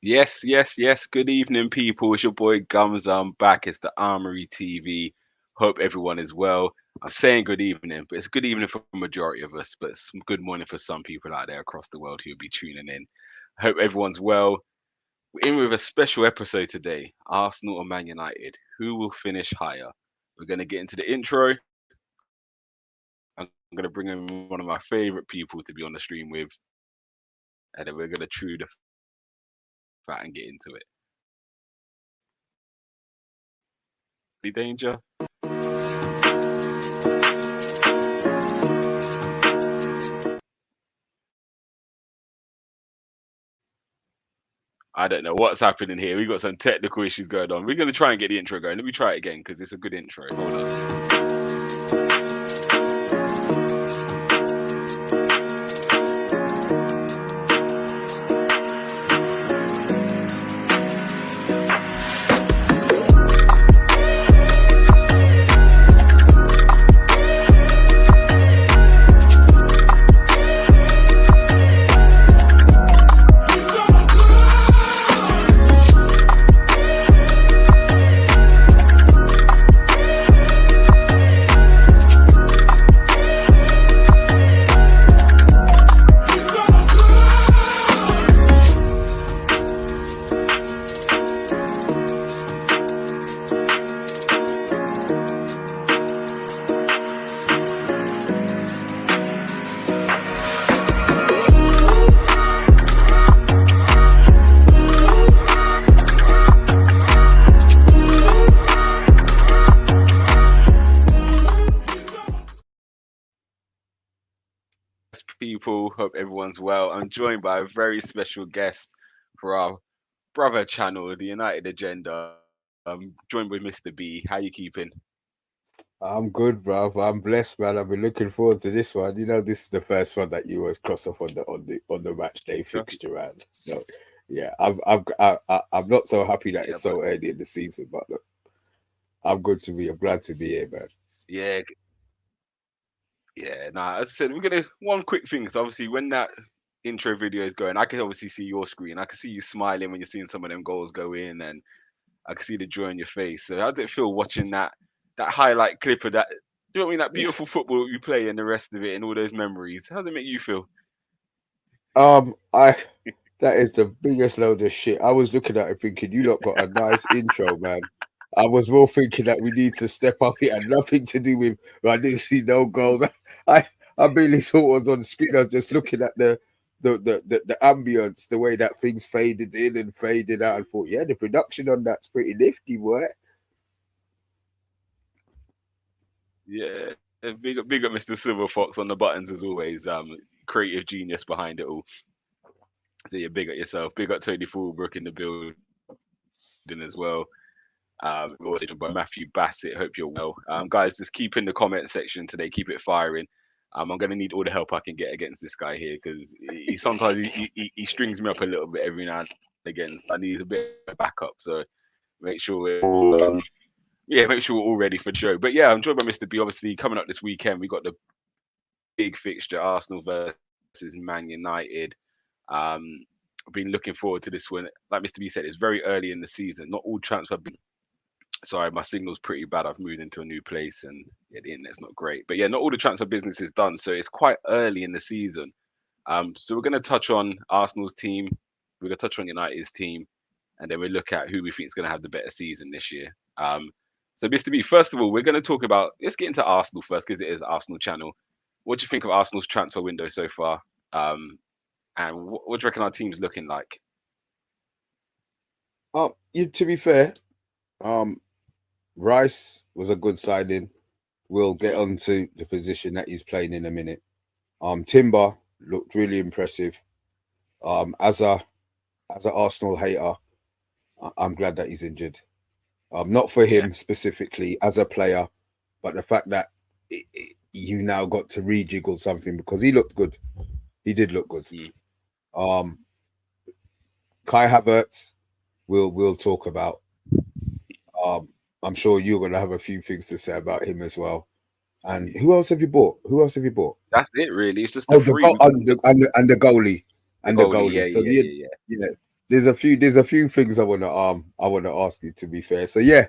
Yes, yes, yes. Good evening, people. It's your boy Gumsa. I'm back. It's the Armoury TV. Hope everyone is well. I'm saying good evening, but it's good evening for the majority of us, but it's good morning for some people out there across the world who'll be tuning in. I hope everyone's well. We're in with a special episode today. Arsenal or Man United? Who will finish higher? We're going to get into the intro. I'm going to bring in one of my favorite people to be on the stream with, and then we're going to chew the fat and get into it. Any danger? I don't know what's happening here. We got some technical issues going on. We're going to try and get the intro going. Let me try it again because it's a good intro. Hold on. People, hope everyone's well. I'm joined by a very special guest for our brother channel, the United Agenda. I'm joined with Mr. B. How you keeping? I'm good, bro. I'm blessed, man. I've been looking forward to this one. You know, this is the first one that you always cross off on the match day Sure. fixture round. So, yeah, I'm not so happy that Yeah, it's but so early in the season, but look, I'm good to be. I'm glad to be here, man. yeah, yeah. Nah, as I said, we're gonna one quick thing. So obviously, when that intro video is going, I can obviously see your screen. I can see you smiling when you're seeing some of them goals go in, and I can see the joy in your face. So how did it feel watching that highlight clip of that? You know what I mean? That beautiful football you play and the rest of it and all those memories. How does it make you feel? I that is the biggest load of shit. I was looking at it thinking, you lot got a nice intro, man. I was more thinking that we need to step up. It had nothing to do with. I didn't see no goals. I I barely saw what was on the screen. I was just looking at the ambience, the way that things faded in and faded out, and thought, yeah, the production on that's pretty nifty, boy. Yeah, big up Mr. Silver Fox on the buttons as always. Creative genius behind it all. So yeah, big up yourself. Big up Tony Fulbrook in the building as well. Also joined by Matthew Bassett. Hope you're well. Guys, just keep in the comment section today. Keep it firing. I'm gonna need all the help I can get against this guy here because he sometimes he strings me up a little bit every now and again. I need a bit of backup, so make sure we're all yeah, make sure we're all ready for the show. But yeah, I'm joined by Mr. B. Obviously, coming up this weekend, we got the big fixture: Arsenal versus Man United. Um, I've been looking forward to this one. Like Mr. B said, it's very early in the season. Not all transfer. Sorry, my signal's pretty bad. I've moved into a new place and yeah, the internet's not great. But yeah, not all the transfer business is done, so it's quite early in the season. So we're going to touch on Arsenal's team. We're going to touch on United's team, and then we look at who we think is going to have the better season this year. So, Mr. B, first of all, we're going to talk about. Let's get into Arsenal first because it is Arsenal channel. What do you think of Arsenal's transfer window so far? And what do you reckon our team's looking like? To be fair, um, Rice was a good signing. We'll get Sure. on to the position that he's playing in a minute. Timber looked really impressive. As a Arsenal hater, I'm glad that he's injured. Not for Yeah. him specifically as a player, but the fact that you now got to rejiggle something because he looked good. He did look good. Mm. Um, Kai Havertz, we'll talk about. Um, I'm sure you're gonna have a few things to say about him as well. And who else have you bought? Who else have you bought? That's it, really. It's just the Oh, the three. goal and the goalie The and the goalie. goalie. Yeah, So yeah, yeah, yeah, yeah. yeah. there's a few things I want to ask you, to be fair. So yeah,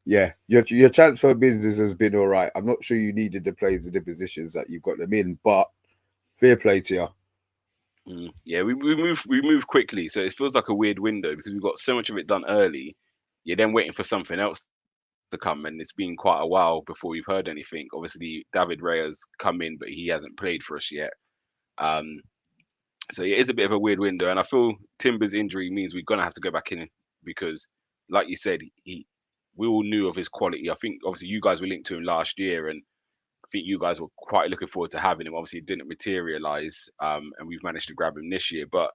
your transfer business has been all right. I'm not sure you needed the players in the positions that you've got them in, but fair play to you. Yeah, we move quickly, so it feels like a weird window because we've got so much of it done early. You're then waiting for something else to come, and it's been quite a while before we've heard anything. Obviously, David Raya's come in, but he hasn't played for us yet. Um, so yeah, it is a bit of a weird window, and I feel Timber's injury means we're gonna have to go back in because, like you said, we all knew of his quality. I think obviously you guys were linked to him last year, and I think you guys were quite looking forward to having him. Obviously, it didn't materialize, and we've managed to grab him this year. But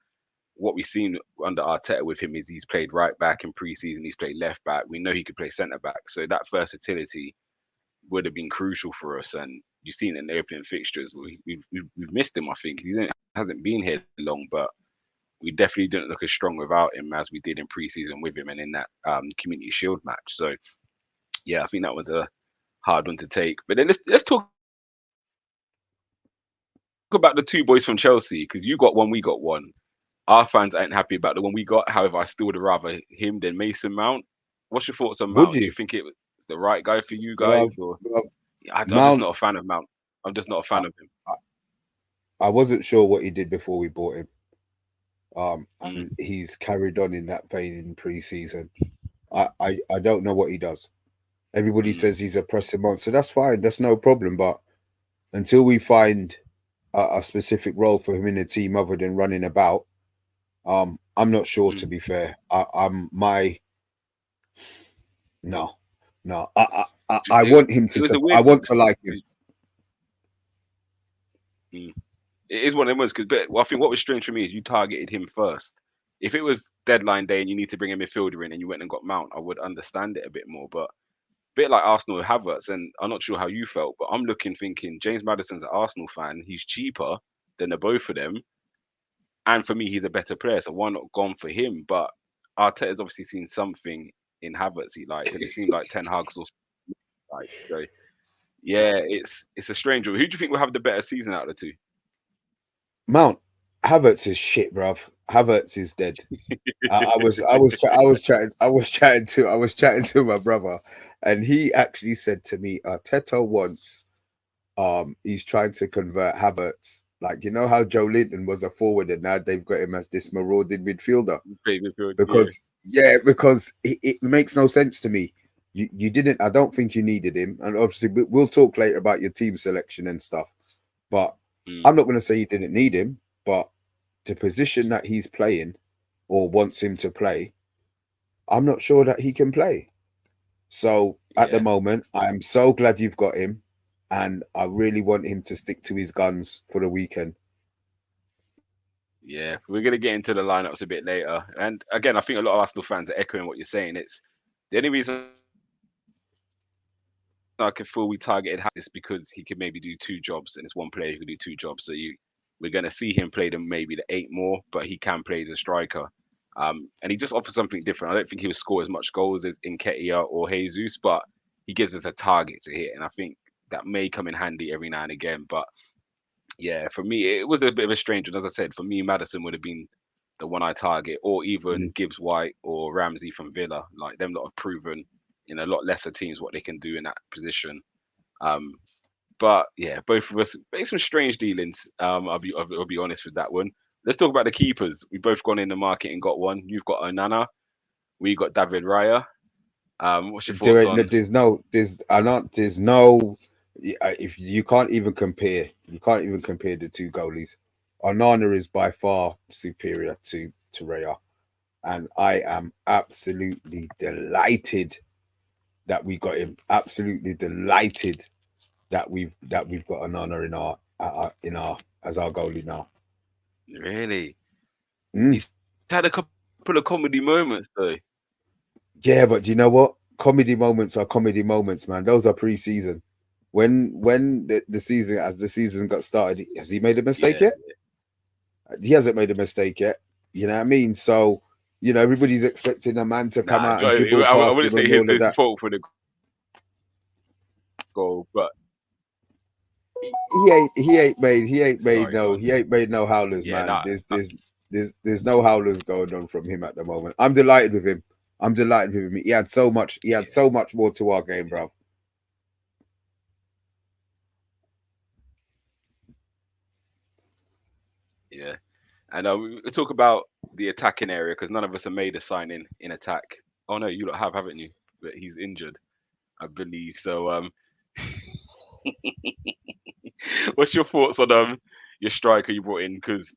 what we've seen under Arteta with him is he's played right back in pre-season. He's played left back. We know he could play centre back. So that versatility would have been crucial for us. And you've seen it in the opening fixtures. We've missed him. I think hasn't been here long, but we definitely didn't look as strong without him as we did in pre-season with him and in that Community Shield match. So yeah, I think that was a hard one to take. But then let's talk about the two boys from Chelsea because you got one, we got one. Our fans ain't happy about the one we got. However, I still would rather him than Mason Mount. What's your thoughts on Would Mount? Do you you, think it's the right guy for you guys, bruv, or bruv, I'm just Mount? not a fan of Mount. I'm just not a I, fan of him. I wasn't sure what he did before we bought him. Mm, And he's carried on in that vein in pre-season. I don't know what he does. Everybody mm, says he's a pressing monster. That's fine. That's no problem. But until we find a specific role for him in the team other than running about, I'm not sure. To mm. be fair, I'm my no, no. I It, want him it to. was a I weird one. want to like him. Mm. It is one of them ones because well, I think what was strange for me is you targeted him first. If it was deadline day and you need to bring a midfielder in and you went and got Mount, I would understand it a bit more. But bit like Arsenal with Havertz, and I'm not sure how you felt, but I'm looking thinking James Madison's an Arsenal fan. He's cheaper than the both of them, and for me, he's a better player. So why not gone for him? But Arteta's obviously seen something in Havertz he liked, and it seemed like Ten Hag's also like. So yeah, it's a strange one. Who do you think will have the better season out of the Mount Havertz is shit, bruv. Havertz is dead. I was chatting to my brother, and he actually said to me, Arteta once, he's trying to convert Havertz. Like, you know how Joe Linton was a forward and now they've got him as this marauding midfielder? two? Yeah. Because it makes no sense to me. You didn't. I don't think you needed him, and obviously we'll talk later about your team selection and stuff. But Mm, I'm not going to say you didn't need him, but the position that he's playing or wants him to play, I'm not sure that he can play. So at the yeah. moment, I am so glad you've got him, and I really want him to stick to his guns for the weekend. Yeah, we're gonna get into the lineups a bit later, and again, I think a lot of Arsenal fans are echoing what you're saying. It's the only reason I could feel we targeted is because he could maybe do two jobs, and it's one player who could do two jobs. So we're gonna see him play them maybe the eight more, but he can play as a striker, and he just offers something different. I don't think he will score as much goals as Nketiah or Jesus, but he gives us a target to hit, and I think that may come in handy every now and again. But yeah, for me, it was a bit of a strange one. As I said, for me, Madison would have been the one I target, or even Mm. Gibbs White or Ramsey from Villa. Like them lot have proven in a lot lesser teams what they can do in that position. Um, but yeah, both of us made some strange dealings. I'll be honest with that one. Let's talk about the keepers. We both gone in the market and got one. You've got Onana. We got David Raya. What's your There thoughts ain't, on? there's no, there's, I not, there's no. If you can't even compare, you can't even compare the two goalies. Onana is by far superior to Raya, and I am absolutely delighted that we got him. Absolutely delighted that we've got Onana in our as our goalie now. Really? Mm. He's had a couple of comedy moments though. Yeah, but you know what? Comedy moments are comedy moments, man. Those are pre-season. When the season, as the season got started, has he made a mistake Yeah. yet? He hasn't made a mistake yet. You know what I mean? So, everybody's expecting a man to come Nah, out and dribble I past wouldn't him say and his all of that. fault for the goal, but He ain't made sorry, go on. he ain't made no howlers, Yeah, man. nah, There's there's no howlers going on from him at the moment. I'm delighted with him. I'm delighted with him. He had so much. He had so much more to our game, bro. Yeah. And we talk about the attacking area because none of us have made a signing in attack. Oh no, you lot have, haven't you? But he's injured, I believe. So what's your thoughts on your striker you brought in? Because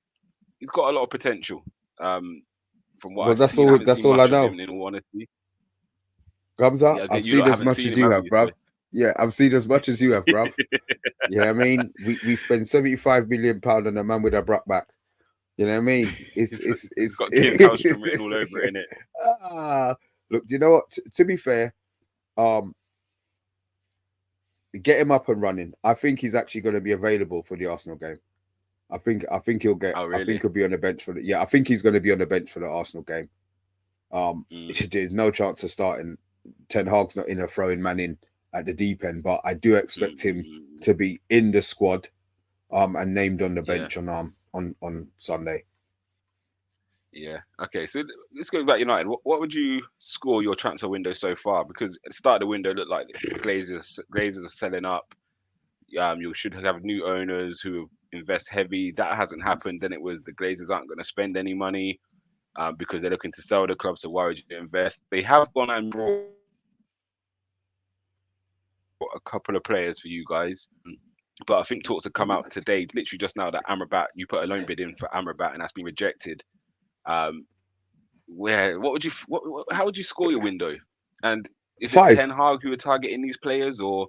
he's got a lot of potential. From what Well, I've seen, I haven't that's seen all I much of know. him in all honesty. Gumsa, Yeah, I've again, you seen lot as haven't much seen as him, you have have, you? bruv. Yeah, I've seen as much as you have, bruv. You know what I mean? We spend £75 million on a man with a brought back. You know what I mean? He's got King Hellstrom written all over it, innit? Look, do you know what? To be fair, get him up and running. I think he's actually going to be available for the Arsenal game. I think he'll get. Oh, I think really? he'll be on the bench for the. Yeah, I think he's going to be on the bench for the Arsenal game. There's no chance of starting. Ten Hag's not in a throwing man in at the deep end, but I do expect him to be in the squad, and named on the bench on Sunday. Yeah. Okay. So let's go back United. What would you score your transfer window so far? Because at the start of the window, it looked like Glazers are selling up. You should have new owners who invest heavy. That hasn't happened. Then it was the Glazers aren't going to spend any money because they're looking to sell the club. So why would you invest? They have gone and brought a couple of players for you guys. But I think talks have come out today, literally just now, that Amrabat, you put a loan bid in for Amrabat and that's been rejected. What would you how would you score your window? And is it 5. Ten Hag who are targeting these players or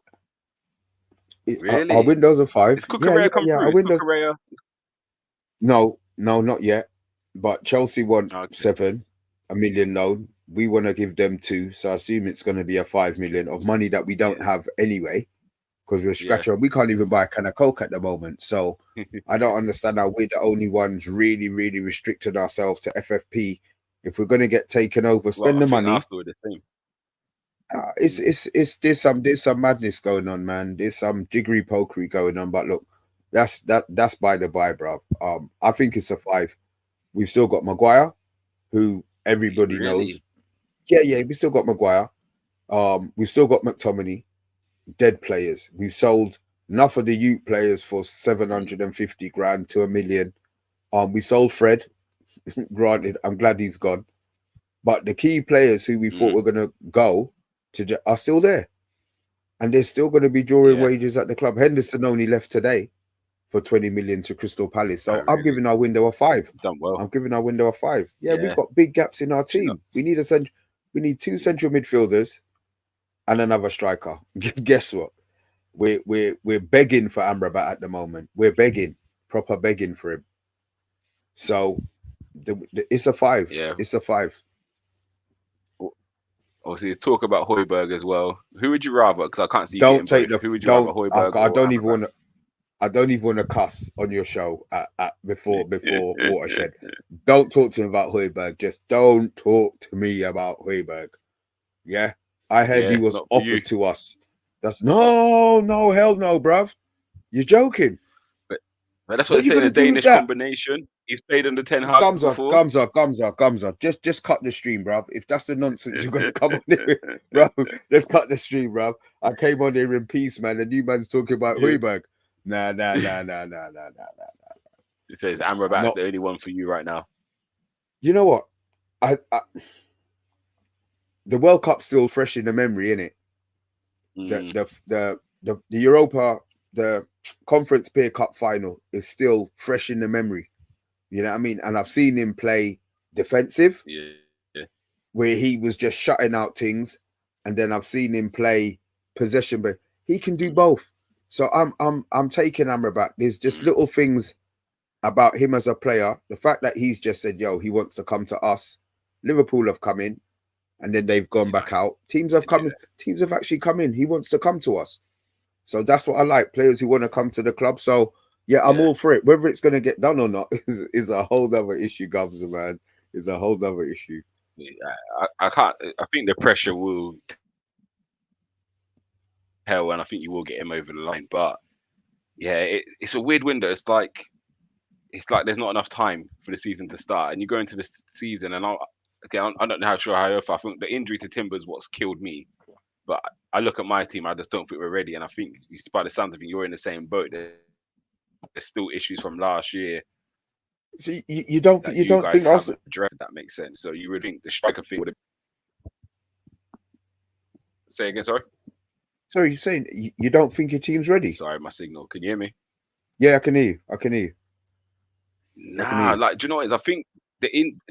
Our really? windows are 5. Is Cucurella come Yeah. Our through? Is windows. Cucurella? No, not yet. But Chelsea want Okay. 7, a million loan. We want to give them 2, so I assume it's going to be a 5 million of money that we don't have anyway, because we're Yeah. scratching. We can't even buy a can of Coke at the moment. So I don't understand how we're the only ones really, really restricted ourselves to FFP. If we're going to get taken over, spend Well, I the think money. Arsenal are the same. It's there's some madness going on, man. There's some jiggery pokery going on. But look, that's by the by, bro. I think it's a 5. We've still got Maguire, who everybody knows. Really? Yeah, we still got Maguire. We've still got McTominay, dead players. We've sold enough of the youth players for 750 grand to $1 million. We sold Fred. Granted, I'm glad he's gone. But the key players who we thought were going to go are still there. And they're still going to be drawing wages at the club. Henderson only left today for 20 million to Crystal Palace. So I'm giving our window a 5. Done well. I'm giving our window a 5. Yeah, we've got big gaps in our team. We need we need 2 central midfielders and another striker. Guess what? We're begging for Amrabat at the moment. We're begging, proper begging for him. So it's a 5. Yeah. It's a 5. Obviously, there's talk about Højbjerg as well. Who would you rather? Because I can't see you Don't getting take both. the. Who would you rather, Højbjerg I or don't even Amrabat? want to. I don't even want to cuss on your show before Watershed. Don't talk to me about Højbjerg. Just don't talk to me about Højbjerg. Yeah, I heard he was offered to us. That's hell no, bruv. You're joking. But that's what they say in a Danish combination. He's played under Ten Hag before. Gumsa. Just cut the stream, bruv. If that's the nonsense you're gonna come on here, bro, let's cut the stream, bruv. I came on here in peace, man. And you man's talking about Højbjerg. Nah. It says Amrabat's the only one for you right now. You know what? I the World Cup's still fresh in the memory, innit? The Europa, the Conference Peer Cup final is still fresh in the memory. You know what I mean? And I've seen him play defensive, where he was just shutting out things, and then I've seen him play possession, but he can do both. So I'm taking Amrabat. There's just little things about him as a player. The fact that he's just said, yo, he wants to come to us. Liverpool have come in, and then they've gone back out. Teams have come in. Teams have actually come in. He wants to come to us. So that's what I like. Players who want to come to the club. So yeah, I'm all for it. Whether it's going to get done or not is a whole other issue, Gumsa, man. Is a whole other issue. I can't. I think the pressure will tell, and I think you will get him over the line. But yeah, it's a weird window. It's like it's like there's not enough time for the season to start, and you go into the season, and I don't know how sure how I feel. I think the injury to Timber's what's killed me. But I look at my team, I just don't think we're ready, and I think by the sounds of it, you're in the same boat. There's still issues from last year So that you you don't guys you don't haven't think us? addressed. If that makes sense. So you would think the striker thing would have. Say again, sorry. Sorry, you're saying you don't think your team's ready? Sorry, my signal. Can you hear me? Yeah, I can hear you. I can hear you. I can hear Nah, you. like, do you know what it is? I think the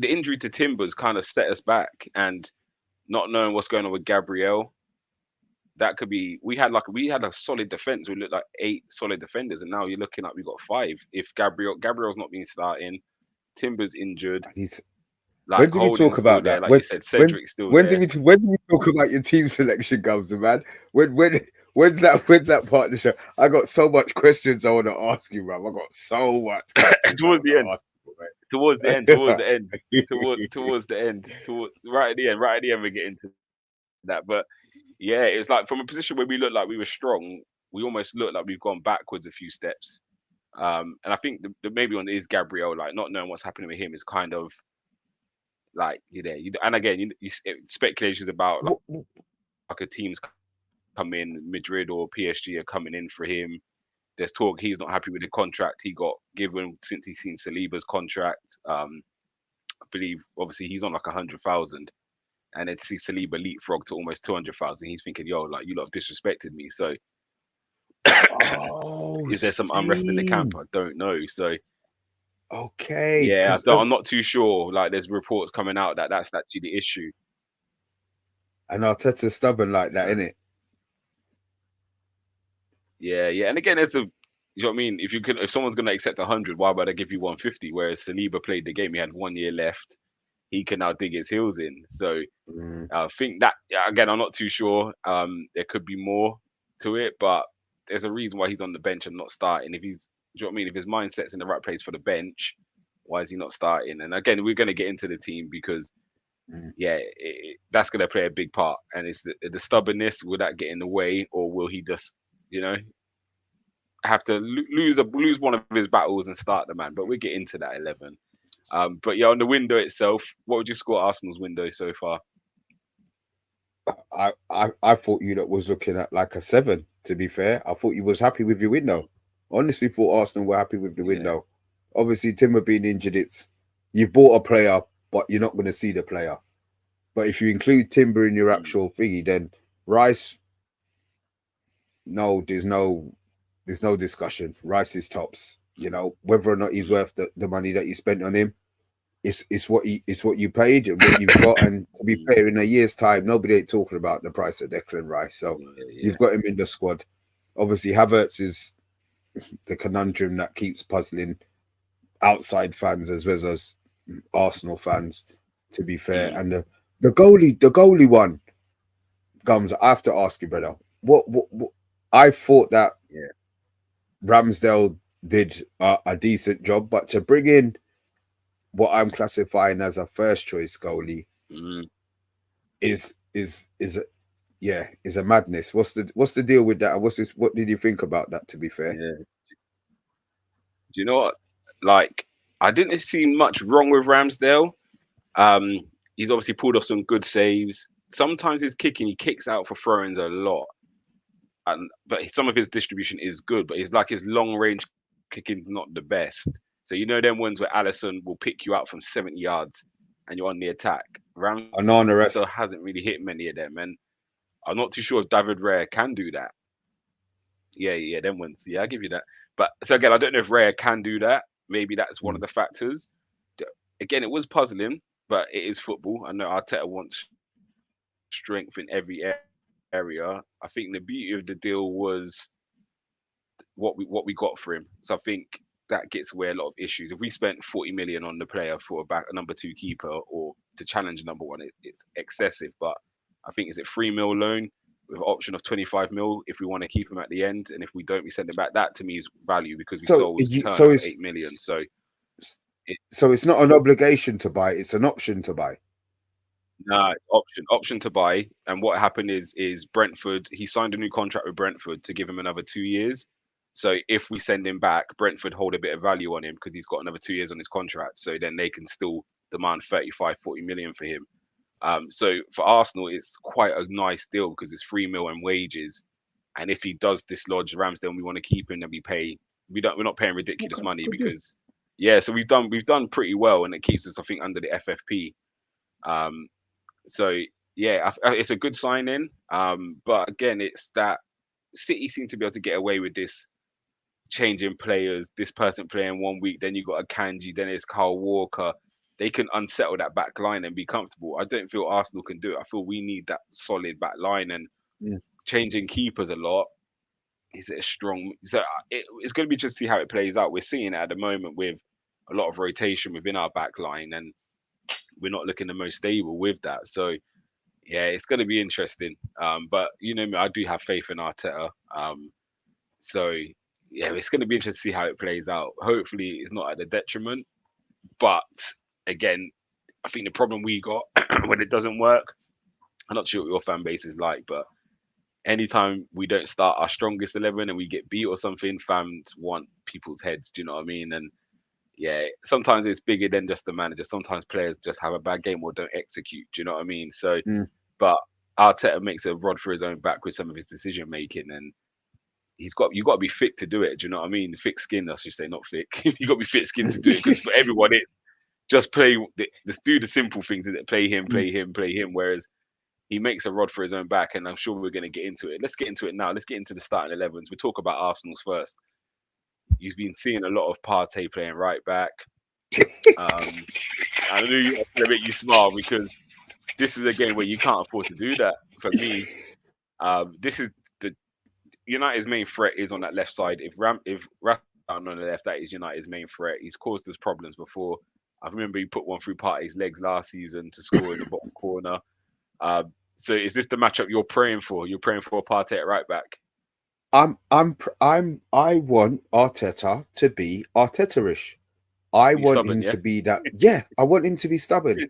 injury to Timbers kind of set us back, and not knowing what's going on with Gabriel, that could be. We had a solid defense. We looked like 8 solid defenders, and now you're looking like we got 5. If Gabriel's not been starting, Timbers injured, He's, when like did we talk Holding's still about there, that? like you said, When Cedric's still when did there. we talk about your team selection, Gumsa, man? When's that part of the show? I got so much questions I want to ask you, bro. I got so much questions I Towards want the end, to ask towards the end, you, towards the end, towards the end, right at the end, we get into that. But yeah, it's like from a position where we looked like we were strong, we almost look like we've gone backwards a few steps. And I think the maybe one is Gabriel, like not knowing what's happening with him is kind of like and again, speculations about mate. like a team's come in, Madrid or PSG are coming in for him. There's talk he's not happy with the contract he got given since he's seen Saliba's contract. I believe obviously he's on like 100,000, and then to see Saliba leapfrog to almost 200,000, he's thinking, yo, like you lot have disrespected me. So Oh, is there some unrest in the camp? same. I don't know. So Okay, yeah, because I'm not too sure. Like there's reports coming out that that's actually the issue. and Arteta's stubborn like that, So innit? yeah. And again, you know what I mean? If someone's gonna accept 100, why would I give you 150? Whereas Saliba played the game, he had 1 year left. He can now dig his heels in. So Mm, I think that again, I'm not too sure. There could be more to it, but there's a reason why he's on the bench and not starting. If he's, do you know what I mean? If his mindset's in the right place for the bench, why is he not starting? And again, we're going to get into the team because mm. yeah, that's going to play a big part. And it's the stubbornness. Will that get in the way, or will he just, you know, have to lose one of his battles and start the man? But we'll get into that 11. But yeah, on the window itself, what would you score Arsenal's window so far? I thought you that was looking at like a 7. To be fair, I thought you was happy with your window. Honestly, thought Arsenal were happy with the Yeah. window. Obviously, Timber being injured, you've bought a player, but you're not going to see the player. But if you include Timber in your Mm, actual thingy, then Rice, no, there's no discussion. Rice is tops. You know, whether or not he's mm, worth the money that you spent on him. It's what you paid and what you've got. And to be mm. fair, in a year's time, nobody ain't talking about the price of Declan Rice. So Yeah. you've got him in the squad. Obviously, Havertz is the conundrum that keeps puzzling outside fans as well as Arsenal fans. To be fair, Mm, and the goalie one comes. I have to ask you, brother. What I thought that yeah. Ramsdale did a decent job, but to bring in what I'm classifying as a first choice goalie Mm, is is a madness. What's the deal with that? And what did you think about that? To be fair, yeah. Do you know what? Like, I didn't see much wrong with Ramsdale. Um, he's obviously pulled off some good saves. Sometimes his kicking, he kicks out for throw-ins a lot, and but some of his distribution is good. But his long range kicking's not the best. So you know them ones where Allison will pick you out from 70 yards and you're on the attack. Ramsdale Anana hasn't esque. really hit many of them, and I'm not too sure if David Raya can do that. Yeah, them ones. Yeah, I give you that. But so again, I don't know if Raya can do that. Maybe that's one of the factors. Again, it was puzzling, but it is football. I know Arteta wants strength in every area. I think the beauty of the deal was what we got for him. So I think that gets away a lot of issues. If we spent 40 million on the player for a number 2 keeper or to challenge number 1, it's excessive. But I think is it 3 mil loan with an option of 25 mil if we want to keep him at the end, and if we don't, we send him back. That to me is value because we So sold you, Turner so for it's 8 million. So it, so it's not an obligation to buy; it's an option to buy. nah, option to buy. And what happened is Brentford. He signed a new contract with Brentford to give him another 2 years. So if we send him back, Brentford hold a bit of value on him because he's got another 2 years on his contract. So then they can still demand 35, 40 million for him. So for Arsenal, it's quite a nice deal because it's 3 mil and wages. And if he does dislodge Ramsdale, we want to keep him, and we're not paying ridiculous Okay, money good deal. because yeah. So we've done pretty well, and it keeps us, I think, under the FFP. Um, so yeah, it's a good sign in. But again, it's that City seem to be able to get away with this changing players, this person playing 1 week, then you got a Kanji, then it's Kyle Walker. They can unsettle that back line and be comfortable. I don't feel Arsenal can do it. I feel we need that solid back line, and Mm. changing keepers a lot. Is it a strong? So it's going to be just to see how it plays out. We're seeing it at the moment with a lot of rotation within our back line, and we're not looking the most stable with that. So yeah, it's going to be interesting. But you know me, I do have faith in Arteta. So yeah, it's going to be interesting to see how it plays out. Hopefully, it's not at the detriment. But again, I think the problem we got when it doesn't work, I'm not sure what your fan base is like, but anytime we don't start our strongest 11 and we get beat or something, fans want people's heads. Do you know what I mean? And yeah, sometimes it's bigger than just the manager. Sometimes players just have a bad game or don't execute. Do you know what I mean? So, Mm. but Arteta makes a rod for his own back with some of his decision making, and you got to be thick to do it. Do you know what I mean? Thick skin, I should say, not thick. You got to be thick skin to do it because for everyone, it just just do the simple things. That play him, Mm. play him, play him. Whereas he makes a rod for his own back, and I'm sure we're going to get into it. Let's get into it now. Let's get into the starting 11s. We talk about Arsenal's first. You've been seeing a lot of Partey playing right back. Um, I knew you to make you smile because this is a game where you can't afford to do that. For me, this is the United's main threat is on that left side. If Rafa on the left, that is United's main threat. He's caused us problems before. I remember he put one through Partey's legs last season to score in the bottom corner. So is this the matchup you're praying for? You're praying for Partey at right back? I want Arteta to be Arteta-ish. I He's want stubborn, him yeah. to be that. Yeah, I want him to be stubborn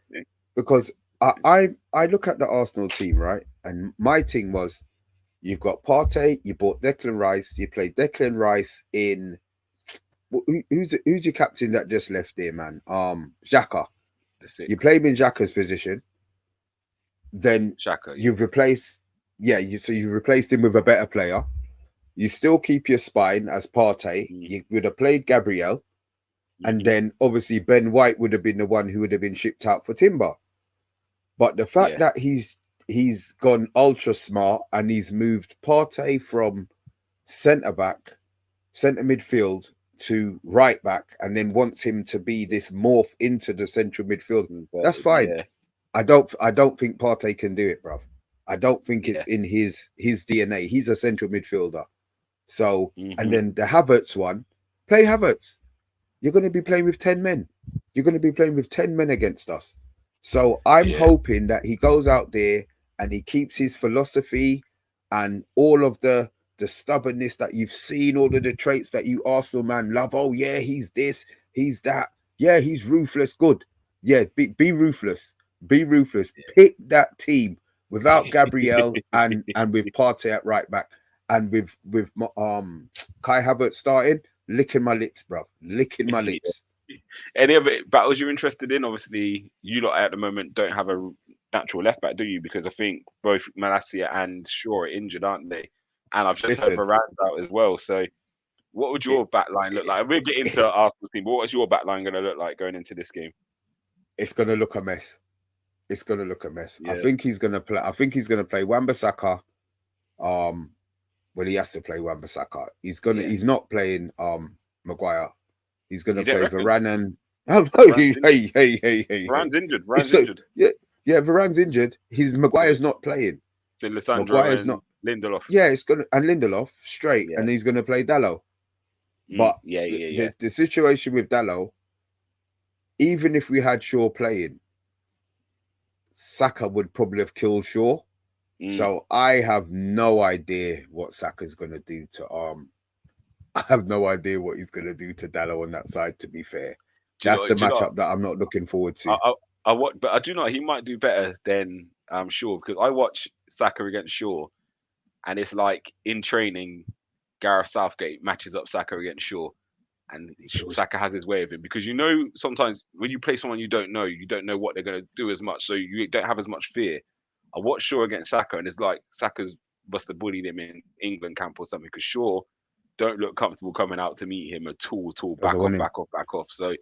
because I look at the Arsenal team, right, and my team was you've got Partey, you bought Declan Rice, you played Declan Rice in who's your captain that just left there, man? Xhaka. The You six, play him in Xhaka's position, then Shaka, yeah. you've replaced so you replaced him with a better player. You still keep your spine as Partey. Mm, You would have played Gabriel, and hmm. then obviously Ben White would have been the one who would have been shipped out for Timber. But the fact Yeah, that he's gone ultra smart and he's moved Partey from centre back, centre midfield to right back, and then wants him to be this morph into the central midfield. That's inverted, fine. yeah, I don't think Partey can do it, bruv. I don't think yeah. it's in his DNA. He's a central midfielder. So, and Hmm. then the Havertz one, play Havertz. You're going to be playing with 10 men. You're going to be playing with 10 men against us. So I'm Yeah, hoping that he goes out there and he keeps his philosophy and all of the stubbornness that you've seen, all of the traits that you Arsenal man love. Oh yeah, he's this, he's that. Yeah, he's ruthless. Good. Yeah, be ruthless. Be ruthless. Pick that team without Gabriel and with Partey at right back and with Kai Havertz starting. Licking my lips, bro. Licking my yeah. lips. Any other battles you're interested in? Obviously, you lot at the moment don't have a natural left back, do you? Because I think both Malacia and Shaw are injured, aren't they? And I've just heard Listen, Varane's out as well. So, what would it, your back line look like? We'll get into Arsenal team, but what is your back line going to look like going into this game? it's gonna look a mess. It's gonna look a mess. I Yeah, think he's gonna play. I think he's gonna play Wan-Bissaka. Um, well, he has to play Wan-Bissaka. He's gonna. yeah. He's not playing Maguire. He's gonna You don't play reckon? Varane and. Oh no! Varane's injured. Hey! Varane's injured. Varane's So injured. yeah, yeah. Varane's injured. His So, Maguire's not playing. so Lissandro Maguire's not. and Lindelof. Yeah, it's gonna and Lindelof straight, Yeah. and he's gonna play Dallo. But Yeah, yeah, yeah. the situation with Dallo, even if we had Shaw playing, Saka would probably have killed Shaw. Mm. So I have no idea what Saka's gonna do to I have no idea what he's gonna do to Dallo on that side, to be fair. Do you That's know? the Do you know? matchup that I'm not looking forward I, to. I, I watch, but I do know he might do better than Shaw because I watch Saka against Shaw, and it's like in training, Gareth Southgate matches up Saka against Shaw, and Shaw's Saka has his way of him because sometimes when you play someone you don't know what they're going to do as much, so you don't have as much fear. I watched Shaw against Saka, and it's like Saka's must have bullied him in England camp or something because Shaw don't look comfortable coming out to meet him at all. as a Back off, winning. back off, back off. So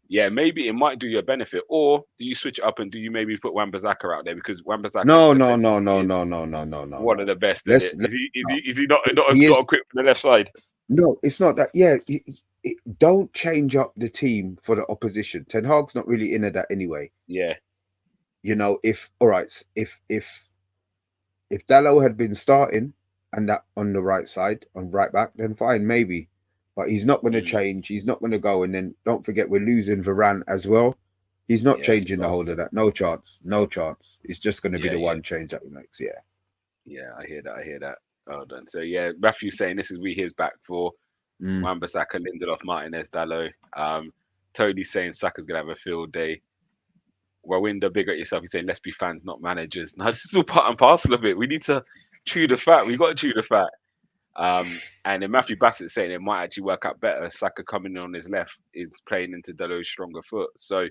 yeah, maybe it might do you a benefit. Or do you switch it up and do you maybe put Wan-Bissaka out there because Wan-Bissaka No, no, no, defensively no, is no, no, no, no, no, one of no. the best in it. Let's Is he not he is equipped for the left side? no, it's not that. Yeah, don't change up the team for the opposition. Ten Hag's not really into that anyway. Yeah, If all right, if Dallo had been starting and that on the right side, on right back, then fine, maybe. But he's not going to change. He's not going to go. And then don't forget, we're losing Varane as well. He's not yes, changing the well, whole of that. No chance. No chance. It's just going to be yeah, the yeah, one change that he makes. Yeah. yeah. I hear that. Well done. So yeah, Matthew's saying this is we here's back for Mm. Wan-Bissaka, Lindelof, Martinez, Dallo. Tony's saying Saka's gonna have a field day. Wawinder, big at yourself. He's saying let's be fans, not managers. Now this is all part and parcel of it. We need to chew the fat. We got to chew the fat. And then Matthew Bassett saying it might actually work out better. Saka coming in on his left is playing into Dalot's stronger foot. So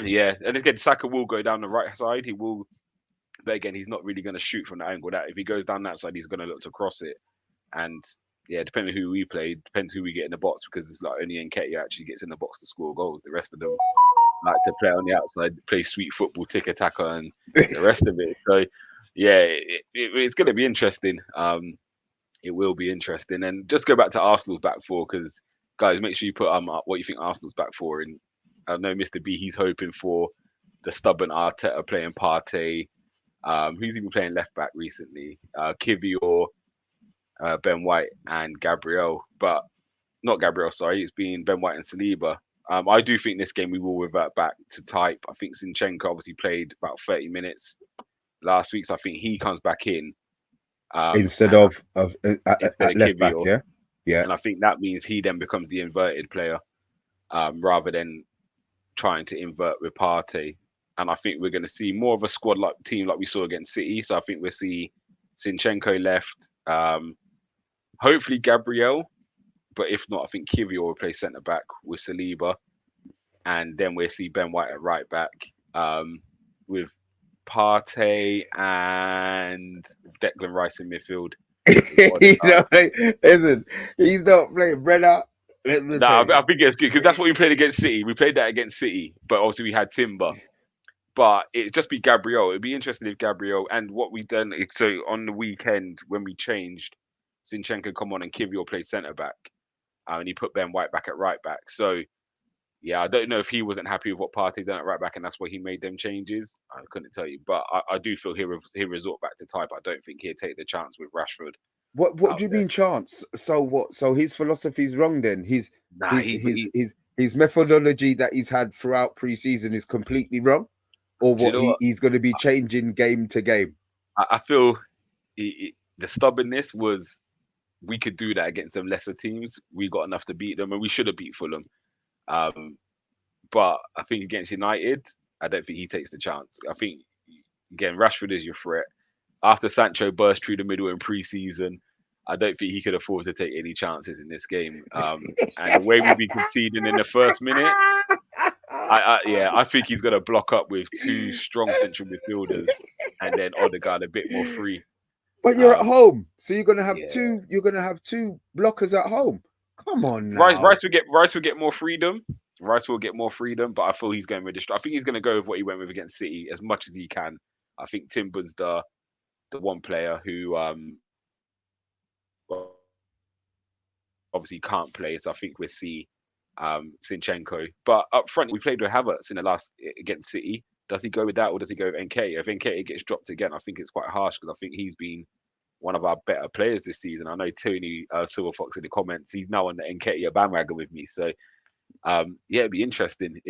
yeah, and again, Saka will go down the right side. He will, but again, he's not really going to shoot from the angle. That if he goes down that side, he's going to look to cross it. And yeah, depending who we play, depends who we get in the box because it's like only Nketiah actually gets in the box to score goals. The rest of them like to play on the outside, play sweet football, tick attacker, and the rest of it. So yeah, it's going to be interesting. It will be interesting. And just go back to Arsenal's back four because guys, make sure you put what you think Arsenal's back four in. I know Mr. B, he's hoping for the stubborn Arteta playing Partey. Who's even playing left back recently? Kivior, Ben White, and Gabriel. But not Gabriel, sorry. It's been Ben White and Saliba. I do think this game we will revert back to type. I think Zinchenko obviously played about 30 minutes last week, so I think he comes back in. Instead of instead at of left back, Kivior. yeah, yeah. And I think that means he then becomes the inverted player rather than trying to invert with Partey. And I think we're going to see more of a squad like team like we saw against City. So I think we'll see Zinchenko left, hopefully Gabriel, but if not, I think Kivior will play centre back with Saliba, and then we'll see Ben White at right back with Partey and Declan Rice in midfield. Listen, he's not playing Brenner. I think it's good because that's what we played against City. We played that against City, but also we had Timber. But it'd just be Gabriel. It'd be interesting if Gabriel and what we done. So on the weekend when we changed, Zinchenko come on and Kivior played centre back, and he put Ben White back at right back. So yeah, I don't know if he wasn't happy with what Partey done at right back, and that's why he made them changes. I couldn't tell you, but I do feel he'll resort back to type. I don't think he'd take the chance with Rashford. What do you mean chance? So what? So his philosophy's wrong then. Nah, His methodology that he's had throughout pre-season is completely wrong, or do you what know what? he's going to be changing game to game. I feel the stubbornness was we could do that against them lesser teams. We got enough to beat them, and we should have beat Fulham. But I think against United, I don't think he takes the chance. I think again, Rashford is your threat. After Sancho burst through the middle in pre-season, I don't think he could afford to take any chances in this game. And the way we've been conceding in the first minute, I think he's going to block up with two strong central midfielders and then Odegaard a bit more free. But you're at home, so you're going to have yeah. two. You're going to have two blockers at home. Come on now. Rice will get more freedom. Rice will get more freedom, but I feel he's going with I think he's going to go with what he went with against City as much as he can. I think Timber's the one player who obviously can't play, so I think we'll see Zinchenko. But up front, we played with Havertz in the last against City. Does he go with that or does he go with Nketiah? If Nketiah gets dropped again, I think it's quite harsh because I think he's been one of our better players this season. I know Tony Silver Fox in the comments, he's now on the Nketiah bandwagon with me. So yeah, it'd be interesting.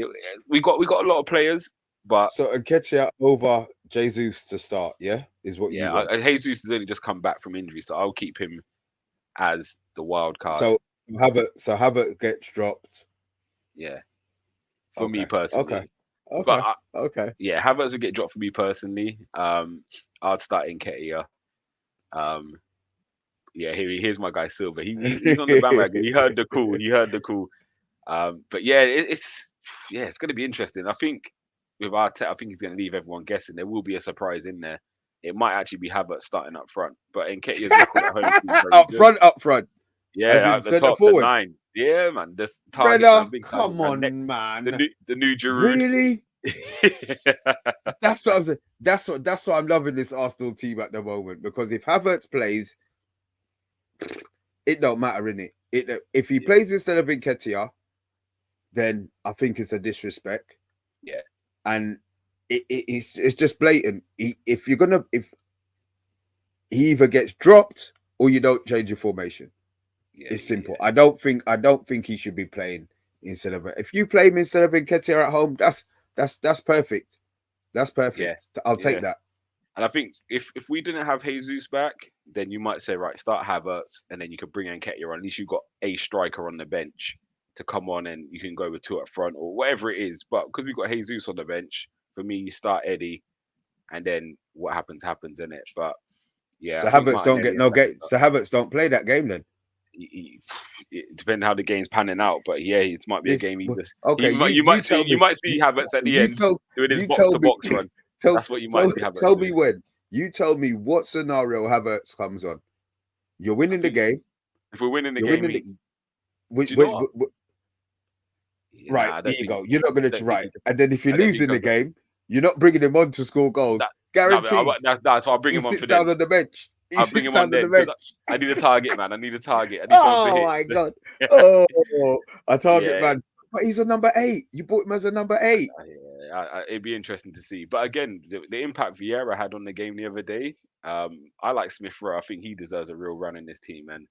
We got a lot of players, but so Nketiah over Jesus to start, yeah, is what you want. Jesus has only just come back from injury, so I'll keep him as the wild card. So Havertz gets dropped. Yeah, for me personally. Okay. But okay. Yeah, Havertz would get dropped for me personally. I'd start Nketiah. Yeah, here's my guy Silver. He's on the bandwagon. He heard the call. He heard the call. But yeah, it's going to be interesting. I think with Arteta, I think he's going to leave everyone guessing. There will be a surprise in there. It might actually be Havertz starting up front, but Nketiah's record at home seems very good. Up front. As Yeah, in at the centre top, forward. the 9. Yeah, man, this target Brother, man, big time. come on, man. The new Giroud. Really? That's what I'm saying. That's what I'm loving this Arsenal team at the moment, because if Havertz plays, it don't matter, innit? If he plays instead of Nketiah, then I think it's a disrespect. Yeah. And it's just blatant. If he either gets dropped or you don't change your formation. Yeah, it's simple. Yeah. I don't think he should be playing instead of, if you play him instead of Nketiah at home, that's perfect. That's perfect. Yeah. I'll take that. And I think if we didn't have Jesus back, then you might say, right, start Havertz, and then you could bring Nketiah on. At least you've got a striker on the bench to come on, and you can go with 2 up front or whatever it is. But because we've got Jesus on the bench, for me, you start Eddie, and then what happens, in it. But yeah, so Havertz don't get no game. So Havertz don't play that game then. It depends how the game's panning out, but yeah, it might be a game. Okay, you might see Havertz at the end doing his box to box run. That's what you might see Havertz. Tell me when. You tell me what scenario Havertz comes on. You're winning the game. If we're winning the game, right, there you go. You're not going to right, and then if you're losing the game, you're not bringing him on to score goals. Guaranteed. That's why I bring him on. He sits down on the bench. I'll bring him on there. I need a target, man. I need a target. Oh my god! Oh, a target, man. But he's a number 8. You bought him as a number 8. It'd be interesting to see. But again, the impact Vieira had on the game the other day. I like Smith Rowe. I think he deserves a real run in this team, and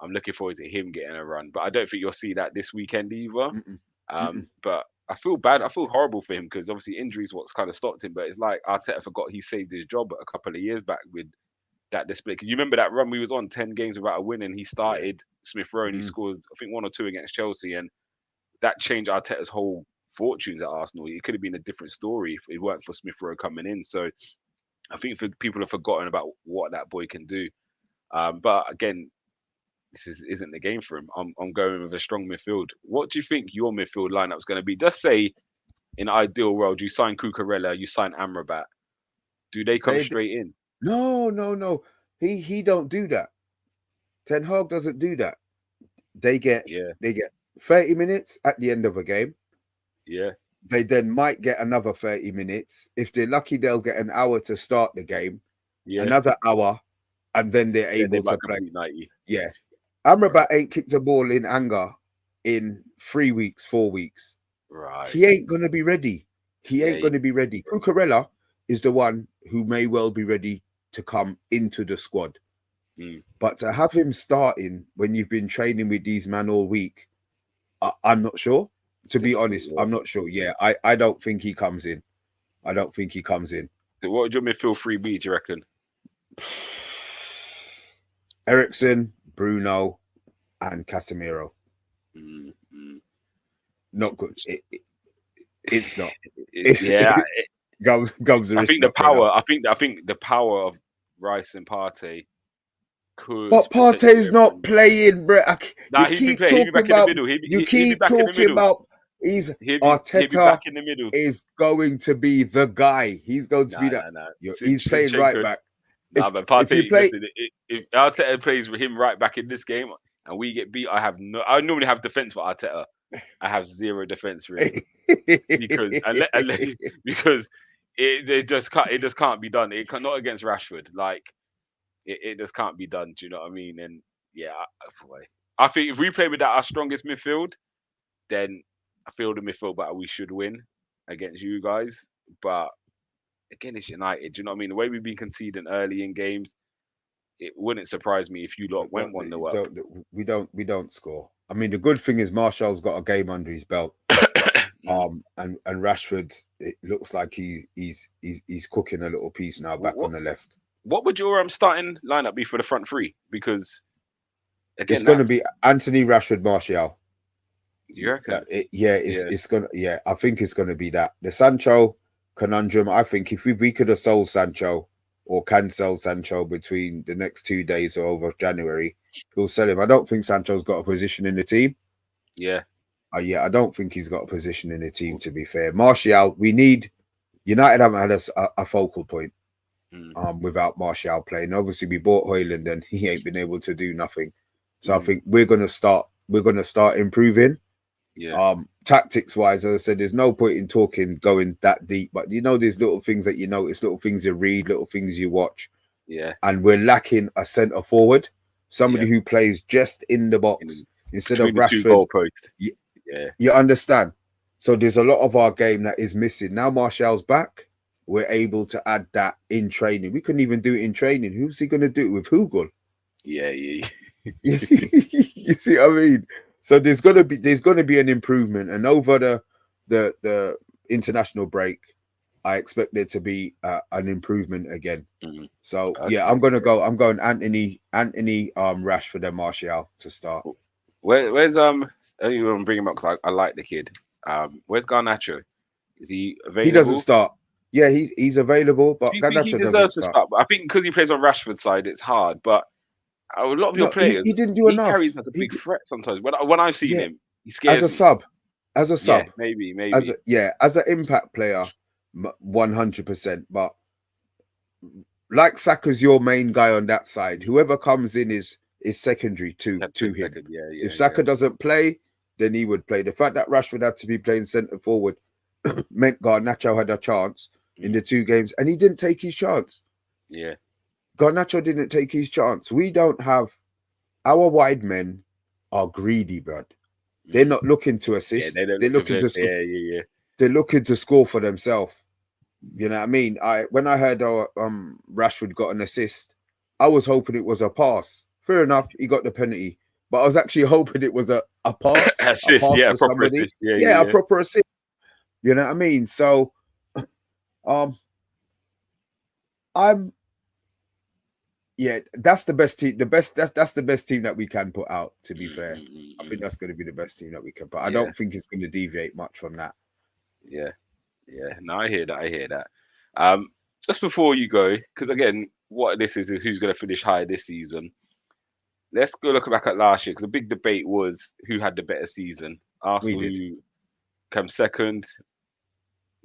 I'm looking forward to him getting a run. But I don't think you'll see that this weekend either. But I feel bad. I feel horrible for him, because obviously injuries what's kind of stopped him. But it's like Arteta forgot he saved his job a couple of years back with that display. Because you remember that run we was on 10 games without a win, and he started Smith Rowe and he scored, I think, 1 or 2 against Chelsea, and that changed Arteta's whole fortunes at Arsenal. It could have been a different story if it weren't for Smith Rowe coming in. So I think people have forgotten about what that boy can do. But again, this isn't the game for him. I'm going with a strong midfield. What do you think your midfield lineup is going to be? Just say, in an ideal world, you sign Cucurella, you sign Amrabat. Do they come straight in? No. He don't do that. Ten Hag doesn't do that. They get 30 minutes at the end of a game. Yeah. They then might get another 30 minutes. If they're lucky, they'll get an hour to start the game. Yeah. Another hour, and then they're able to play. 90. Yeah. Amrabat ain't kicked a ball in anger in 3 weeks, 4 weeks. Right. He ain't going to be ready. Going to be ready. Cucurella is the one who may well be ready to come into the squad. But to have him starting when you've been training with these men all week, I'm not sure. To be honest, I'm not sure. Yeah, I don't think he comes in. What would your midfield 3 be, do you reckon? Eriksen, Bruno, and Casemiro. Not good. It's not. Gums. I think the power. I think the power of Rice and Partey could. But Partey's not playing, bro. He's been playing. He'll be back in the middle. You keep talking about. Arteta is going to be the guy. He's going to be that. He's playing right back. But Partey, if Arteta plays with him right back in this game and we get beat, I normally have defense for Arteta. I have 0 defense for him because it just can't be done. It not against Rashford. Like it just can't be done. Do you know what I mean? And yeah, I think if we play with our strongest midfield, then I feel the midfield battle we should win against you guys. But again, it's United. Do you know what I mean? The way we've been conceding early in games, it wouldn't surprise me if you lot went 1-0 up. We don't score. I mean, the good thing is Martial's got a game under his belt. And Rashford, it looks like he's cooking a little piece now back on the left. What would your starting lineup be for the front 3? Because again, it's going to be Anthony, Rashford, Martial. You reckon? It's gonna. Yeah, I think it's going to be that. The Sancho conundrum. I think if we could have sold Sancho or can sell Sancho between the next 2 days or over January, he'll sell him. I don't think Sancho's got a position in the team. Yeah. Yeah, I don't think he's got a position in the team, to be fair. Martial, we need United haven't had a focal point Mm. without Martial playing. Obviously, we bought Hoyland and he ain't been able to do nothing. So I Mm. think we're gonna start improving. Yeah. Tactics wise, as I said, there's no point in going that deep, but there's little things that you notice, little things you read, little things you watch, Yeah. and we're lacking a centre forward, somebody Yeah. who plays just in the box In instead of between the two Rashford. goalposts. You, Yeah. you understand? So there's a lot of our game that is missing. Now Martial's back, we're able to add that in training. We couldn't even do it in training. Who's he going to do it with? Hugo? Yeah. Yeah. You see what I mean? So there's gonna be an improvement, and over the international break, I expect there to be an improvement again. Mm. So yeah, Okay. I'm going Anthony, Rashford and Martial to start. Where's I don't even bring him up because I like the kid. Where's Garnacho? Is he He doesn't available? start. Yeah, he's available, Do but you think he Garnacho doesn't deserves to start. start? But I think because he plays on Rashford's side, it's hard. But a lot of your No, he, players, he didn't do he carries enough. like a big threat sometimes. When I've seen Yeah, him, he as scares a me. sub, as a Yeah, sub, maybe. as an impact player, 100%. But like Saka's your main guy on that side. Whoever comes in is secondary That's to it, him. second. Yeah, If yeah, yeah. Saka doesn't play, then he would play. The fact that Rashford had to be playing centre forward meant Garnacho had a chance in Mm, the 2 games, and he didn't take his chance. yeah. Garnacho didn't take his chance. We don't have our wide men are greedy, bro. They're Mm. not looking to Yeah, assist. they don't They're look looking to. to Yeah. they're looking to score for themselves. You know what I mean? When I heard Rashford got an assist, I was hoping it was a pass. Fair enough, he got the penalty, but I was actually hoping it was a Assist, pass yeah, to proper somebody. assist. Yeah, Yeah, a yeah, proper assist. You know what I mean? So, um, I'm yeah, that's the best team. That's the best team that we can put out. To yeah. be fair, I think Mm. that's going to be the best team that we can put. I Yeah, don't think it's going to deviate much from that. yeah, yeah. No, I hear that. I hear that. Um, just before you go, because again, what this is who's going to finish higher this season. Let's go look back at last year because the big debate was who had the better season. We Arsenal, did. who come second,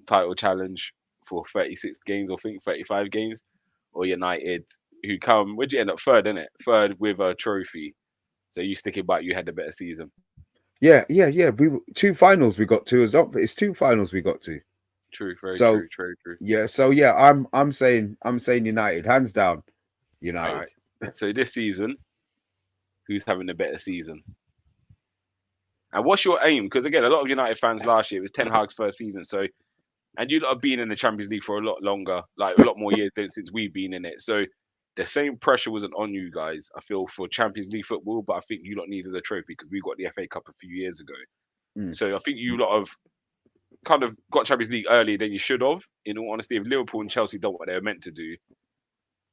title challenge for 36 games, or I think 35 games, or United, who come, where'd you end up? Third, innit? Third with a trophy. So you sticking by you had the better season. Yeah. Two finals we got to as well. It's two finals we got to. True, very So true, very true. yeah, I'm saying United, hands down, All United. right. So this season, who's having the better season? And what's your aim? Because again, a lot of United fans last year, it was Ten Hag's first season. So, and you lot have been in the Champions League for a lot longer, like a lot more years than since we've been in it. So the same pressure wasn't on you guys, I feel, for Champions League football, but I think you lot needed a trophy because we got the FA Cup a few years ago. Mm. So I think you lot have kind of got Champions League earlier than you should have. In all honesty, if Liverpool and Chelsea done what they were meant to do,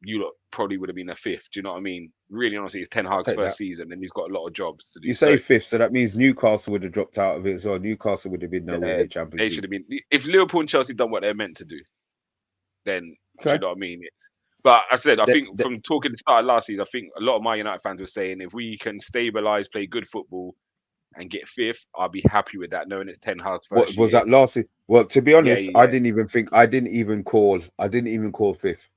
you lot probably would have been a fifth. Do you know what I mean? Really, honestly, it's Ten I'll Hag's take first that. season, and he's got a lot of jobs to You do. say So fifth, so that means Newcastle would have dropped out of it as well. Newcastle would have been nowhere yeah, near Champions they should League. have been. If Liverpool and Chelsea done what they're meant to do, then do you Okay. know what I mean? It's. But I said, I That, think that, from talking to the start of last season, I think a lot of my United fans were saying if we can stabilise, play good football, and get fifth, I'll be happy with that, knowing it's Ten Hag's what first was year. that last season? Well, to be Yeah, honest, yeah, I didn't even call fifth.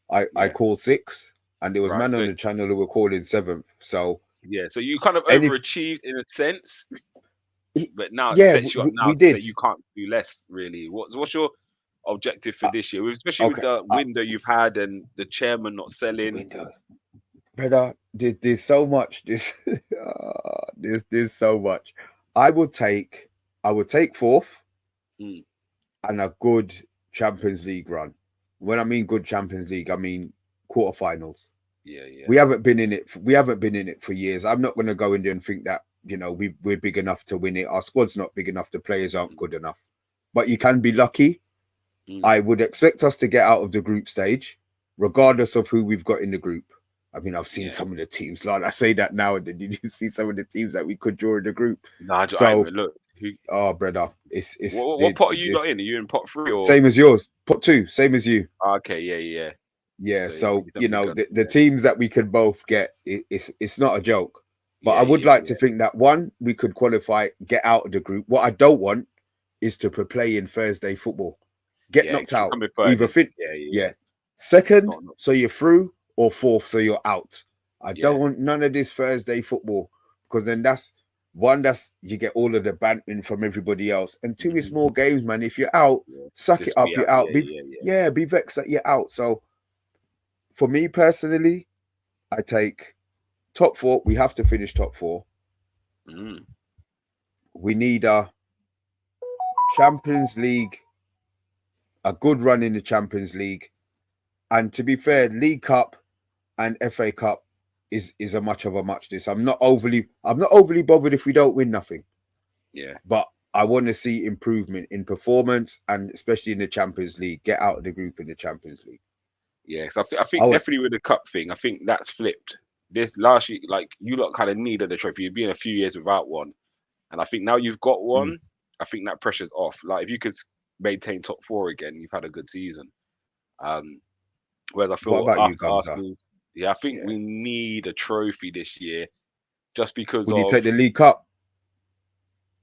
I yeah. called sixth, and there was Right. man on So the channel who were calling seventh. So yeah, so you kind of any overachieved in a sense, but now it yeah, sets you up now we to say did. you can't do less. Really, what's your objective for Uh, this year, especially with okay, the window you've had and the chairman not the selling? window, brother. There's so much. There's so much. I would take I would take fourth Mm, and a good Champions League run. When I mean good Champions League, I mean quarterfinals. yeah, yeah. We haven't been in it for years. I'm not going to go in there and think that we're big enough to win it. Our squad's not big enough. The players aren't Mm, good enough. But you can be lucky. mm, I would expect us to get out of the group stage, regardless of who we've got in the group. I mean, I've seen yeah. some of the teams. Like I say that now, and then you see some of the teams that we could draw in the group. No, I So, haven't look. Who? oh, brother, it's What pot are you lot in? Are you in pot three or? same as yours. Pot two, same as you. Okay, yeah, yeah. Yeah, So yeah, we so need something done. the teams that we could both get, it's not a joke. But I Yeah, would yeah, like to yeah, think that one, we could qualify, get out of the group. What I don't want is to play in Thursday football, get yeah. knocked out. Coming third Either is fit, yeah, yeah, yeah. yeah. Second, Not so you're through, or fourth, so you're out. I yeah. don't want none of this Thursday football because then that's one, that's you get all of the bantering from everybody else, and two, it's Hmm. more games, man. If you're out, Yeah. suck it Just up. be You're out. out. Yeah, Be yeah, yeah. yeah, be vexed that you're out. So for me personally, I take top four. We have to finish top four. Mm. We need a Champions League, a good run in the Champions League. And to be fair, League Cup and FA Cup is a much of a muchness. I'm not overly bothered if we don't win nothing. Yeah. But I want to see improvement in performance and especially in the Champions League. Get out of the group in the Champions League. Yeah, so I I think would, definitely with the cup thing, I think that's flipped. This last year, like you lot kind of needed a trophy. You've been a few years without one, and I think now you've got mm. one. I think that pressure's off. Like if you could maintain top four again, you've had a good season. Um, whereas I What feel about us you, Gumsa? Arsenal, yeah, I think Yeah. we need a trophy this year just because Would you of take the League Cup?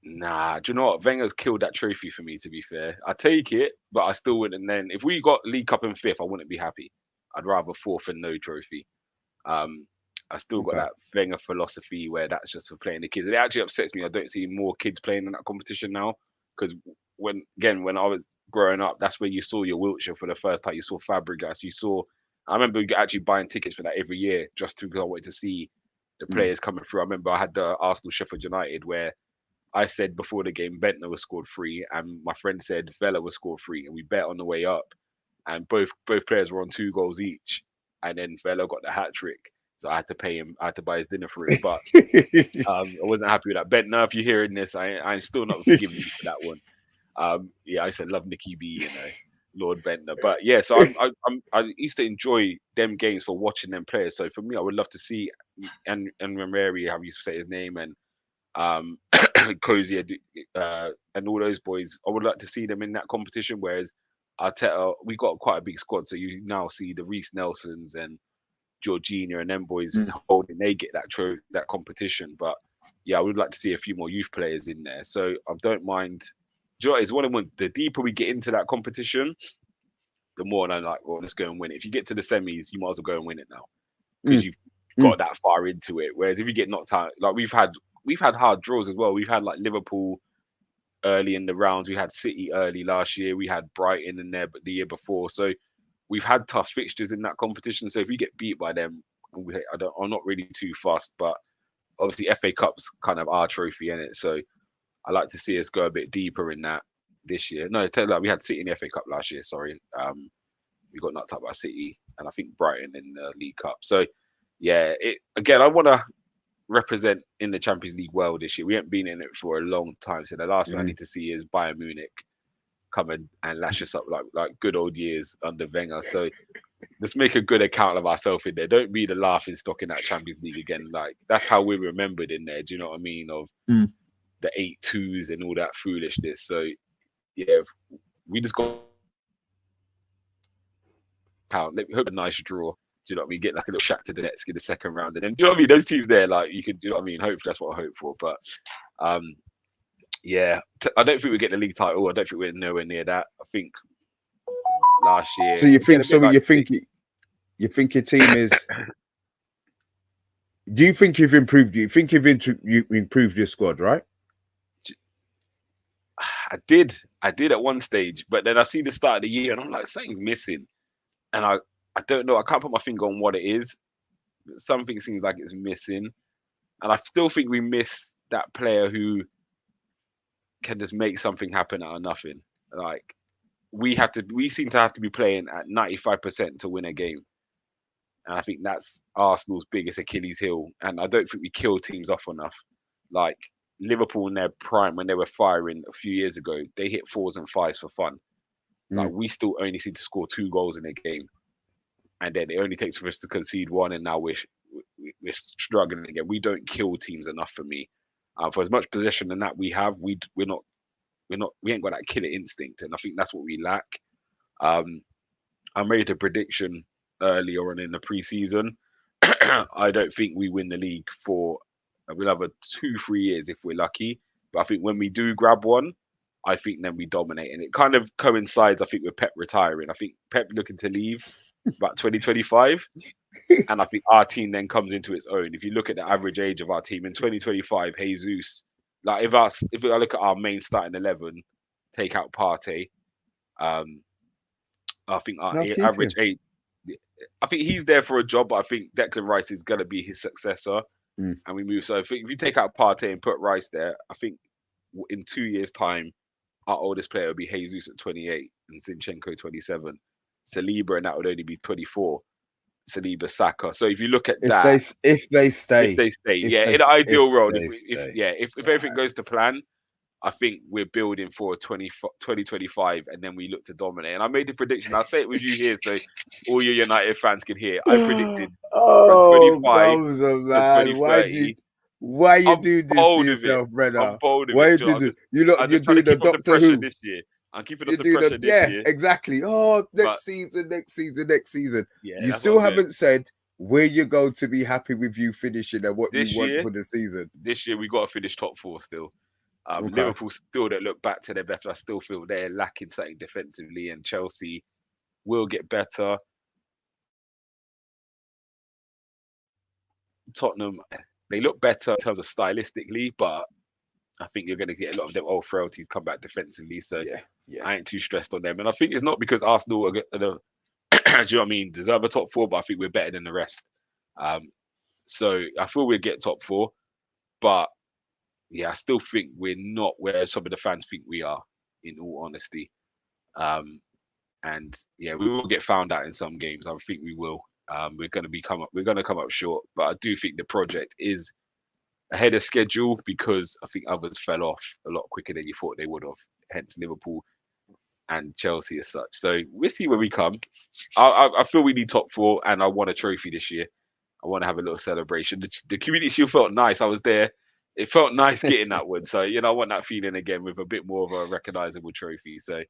nah. Do you know what? Wenger's killed that trophy for me. To be fair, I take it, but I still wouldn't. And then if we got League Cup in fifth, I wouldn't be happy. I'd rather fourth and no trophy. Um, I still got Okay. that Wenger philosophy where that's just for playing the kids. It actually upsets me. I don't see more kids playing in that competition now because when I was growing up, that's where you saw your Wiltshire for the first time. You saw Fabregas. You saw. I remember actually buying tickets for that every year just because I wanted to see the Mm. players coming through. I remember I had the Arsenal Sheffield United where I said before the game Bentner was scored free, and my friend said Vela was scored free, and we bet on the way up, and both players were on 2 goals each, and then Vela got the hat trick, so I had to pay him, I had to buy his dinner for him, but I wasn't happy with that. Bentner, if you're hearing this, I'm still not forgiving you for that one. Yeah, I said love Nicky B, Lord Bentner, but yeah, so I used to enjoy them games for watching them players. So for me, I would love to see and Ramiri, how you used to say his name, and Cozy and all those boys. I would like to see them in that competition. Whereas Arteta, we got quite a big squad, so you now see the Reece Nelsons and Jorginho and them boys Mm. holding. They get that competition, but yeah, I would like to see a few more youth players in there. So I don't mind. Do you know what, it's one of them. The deeper we get into that competition, the more I'm like, well, let's go and win it. If you get to the semis, you might as well go and win it now because Mm. you've Mm. got that far into it. Whereas if you get knocked out, like we've had hard draws as well. We've had like Liverpool early in the rounds. We had City early last year. We had Brighton in there, but the year before. So we've had tough fixtures in that competition. So if we get beat by them, I'm not really too fussed. But obviously, FA Cup's kind of our trophy in it. So I like to see us go a bit deeper in that this year. No, tell you that we had City in the FA Cup last year. Sorry, we got knocked out by City, and I think Brighton in the League Cup. So yeah, it again. I want to represent in the Champions League well this year. We haven't been in it for a long time. So the last thing I Mm. need to see is Bayern Munich come and lash us up like good old years under Wenger. So let's make a good account of ourselves in there. Don't be the laughing stock in that Champions League again. Like that's how we're remembered in there. Do you know what I mean? Of Mm. the 8-2s and all that foolishness. So yeah, we just got count. Let me hope a nice draw. Do you know what I mean? Get like a little Shakhtar Donetsk in the second round, and then do you know what I mean? Those teams there, like you could, you know what I mean? Hopefully that's what I hope for. But yeah, I don't think we get the league title. I don't think we're nowhere near that. I think last So year, you again, think? a bit So like you think your team is? Do you think you've improved? Do you think you improved your squad, right? I did at one stage, but then I see the start of the year, and I'm like, something's missing, and I don't know. I can't put my finger on what it is. Something seems like it's missing, and I still think we miss that player who can just make something happen out of nothing. Like we seem to have to be playing at 95% to win a game. And I think that's Arsenal's biggest Achilles heel. And I don't think we kill teams off enough. Like Liverpool in their prime when they were firing a few years ago, they hit 4s and 5s for fun. Like Mm. we still only seem to score 2 goals in a game. And then it only takes for us to concede one, and now we're struggling again. We don't kill teams enough for me. For as much possession than that we have, we ain't got that killer instinct, and I think that's what we lack. Um, I made a prediction earlier on in the pre-season. I don't think we win the league for we'll have a 2-3 years if we're lucky. But I think when we do grab one, I think then we dominate, and it kind of coincides. I think with Pep retiring. I think Pep looking to leave about 2025, and I think our team then comes into its own. If you look at the average age of our team in 2025, Jesus, like if I look at our main starting 11, take out Partey, um, I think our No, keep average him. age. I think he's there for a job, but I think Declan Rice is going to be his successor, Mm. and we move. So if you take out Partey and put Rice there, I think in 2 years' time, our oldest player will be Jesus at 28 and Zinchenko 27. Saliba and that would only be 24. Saliba, Saka. So if you look at If that, they stay, yeah, in an ideal world, they stay, if everything goes to plan, I think we're building for 2025, and then we look to dominate. And I made the prediction. I'll say it with you here, so all your United fans can hear. I predicted from oh, 25 Gumsa, to man, 2030. why you I'm do this to bold with it. yourself, I'm brother? bold with Why it. you Joe. do this? You look, I'm you're just trying to doing the keep up the Doctor pressure Who. this year. I'm keeping You're up the doing pressure the this yeah, year. exactly. Oh, But next season, next season, next season. yeah, You that's what still I'm doing. haven't said where you're going to be happy with you finishing and what you This want year, for the season. we got to finish top four still. Okay. Liverpool still don't look back to their best. I still feel they're lacking something defensively, and Chelsea will get better. Tottenham, they look better in terms of stylistically, but I think you're going to get a lot of them old frailties come back defensively. So Yeah, yeah. I ain't too stressed on them. And I think it's not because Arsenal are the, do you know what I mean, deserve a top four, but I think we're better than the rest. So I feel we'll get top four, but yeah, I still think we're not where some of the fans think we are, in all honesty. And yeah, we will get found out in some games. I think we will. We're going to come up short, but I do think the project is ahead of schedule because I think others fell off a lot quicker than you thought they would have. Hence Liverpool and Chelsea as such. So we'll see where we come. I feel we need top four, and I want a trophy this year. I want to have a little celebration. The Community Shield felt nice. I was there. It felt nice getting that one. So I want that feeling again with a bit more of a recognizable trophy. So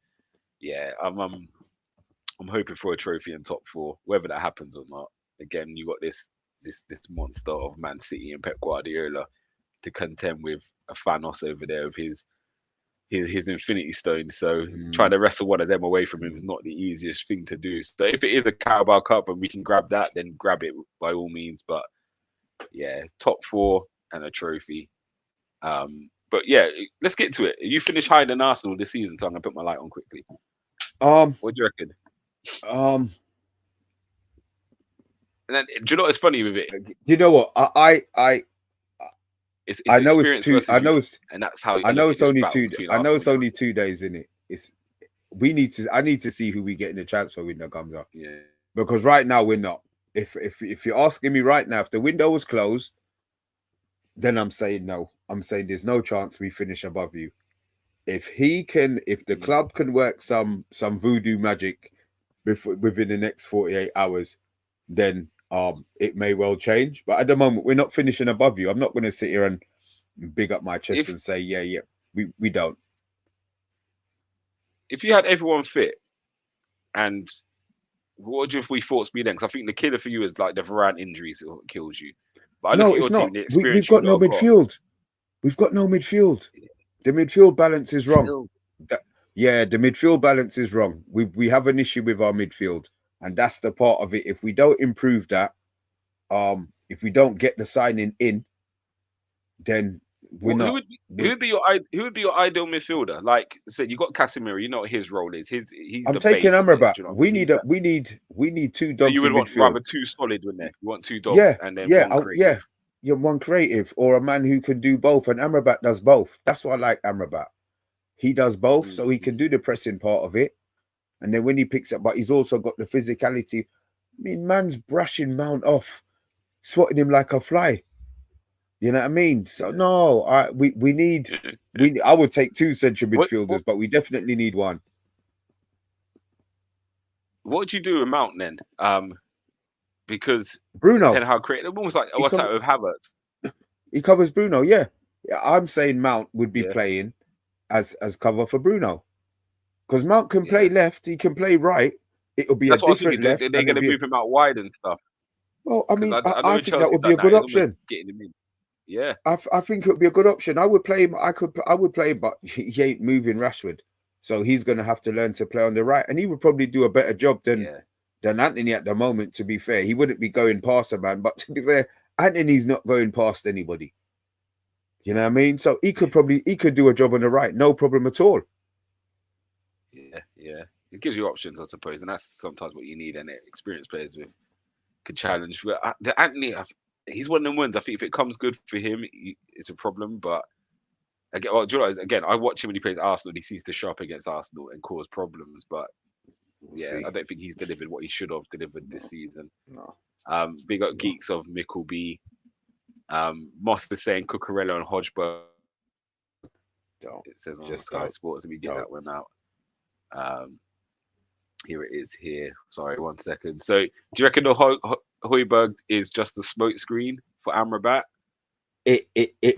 yeah, I'm hoping for a trophy in top four, whether that happens or not. Again, you got this monster of Man City and Pep Guardiola to contend with a Thanos over there with his Infinity Stone. So trying Mm, to wrestle one of them away from him is not the easiest thing to do. So if it is a Carabao Cup and we can grab that, then grab it by all means. But yeah, top four and a trophy. But yeah, let's get to it. You finished higher than Arsenal this season, so I'm gonna put my light on quickly. um, What do you reckon? um. And then, do you know what's funny with it? Do you know what? It's I know it's experience two. versus youth, and that's how I I look know at it's this only battle 2. between I know Arsenal it's and only United. 2 days in it. It's we need to. I need to see who we get in the transfer window comes up Yeah, because right now we're not. If you're asking me right now, if the window was closed, then I'm saying no. I'm saying there's no chance we finish above you. If the club can work some voodoo magic within the next 48 hours, then it may well change. But at the moment, we're not finishing above you. I'm not going to sit here and big up my chest if and say, yeah, we don't. you had everyone fit, and what do you if we thought speed then? Because I think the killer for you is like the Varane injuries that kills you. But I look No, at your it's team, not. the We've experience you got no lot have got. midfield. We've got no midfield. The midfield balance is wrong. Still, Yeah, the midfield balance is wrong. We have an issue with our midfield, and that's the part of it. If we don't improve that, if we don't get the signing in, then we're who not. would who would be your ideal midfielder? Like I said, you got Casemiro. You know what his role is. He's I'm the taking base of it. Amrabat. Do you know what I We mean? need He's that. we need 2 So you dogs would in want midfield. rather two solid in there. You want two dogs Yeah, and then yeah, one creative. yeah. One creative or a man who can do both, and Amrabat does both. That's why I like Amrabat. He does both, so he can do the pressing part of it, and then when he picks up, but he's also got the physicality. I mean, man's brushing Mount off, swatting him like a fly. You know what I mean? So Yeah. no, we need I would take 2 central What midfielders, but we definitely need one. what would you do with Mount then? Because Bruno, depending how creative, almost like he what covers type of Havertz. Bruno. Yeah, I'm saying Mount would be Yeah, playing as cover for Bruno because Mount can yeah. play left, he can play right, it'll be a That's what I was thinking. different left, They're and going it'll to be. move him out wide and stuff. Well, I Because mean, I know I when think that Chelsea would be done a that, good it's almost option. getting him in. Yeah. I think it would be a good option. I would play him. I would play him, but he ain't moving Rashford, so he's going to have to learn to play on the right, and he would probably do a better job than Anthony at the moment. To be fair, he wouldn't be going past a man, but to be fair, Anthony's not going past anybody. You know what I mean? So he could do a job on the right, no problem at all. Yeah. It gives you options, I suppose, and that's sometimes what you need. And experienced players with could challenge. But the Anthony, he's one of them ones. I think if it comes good for him, it's a problem. But again, I watch him when he plays Arsenal. And he seems to show up against Arsenal and cause problems. But I don't think he's delivered what he should have delivered this season. No. Big up geeks of Mickleby. Moss is saying Cucurella and Hodgberg. It says on Sky Sports. Let me get that one out. Here it is. Here, sorry, 1 second. So, do you reckon the Højbjerg is just a smoke screen for Amrabat? It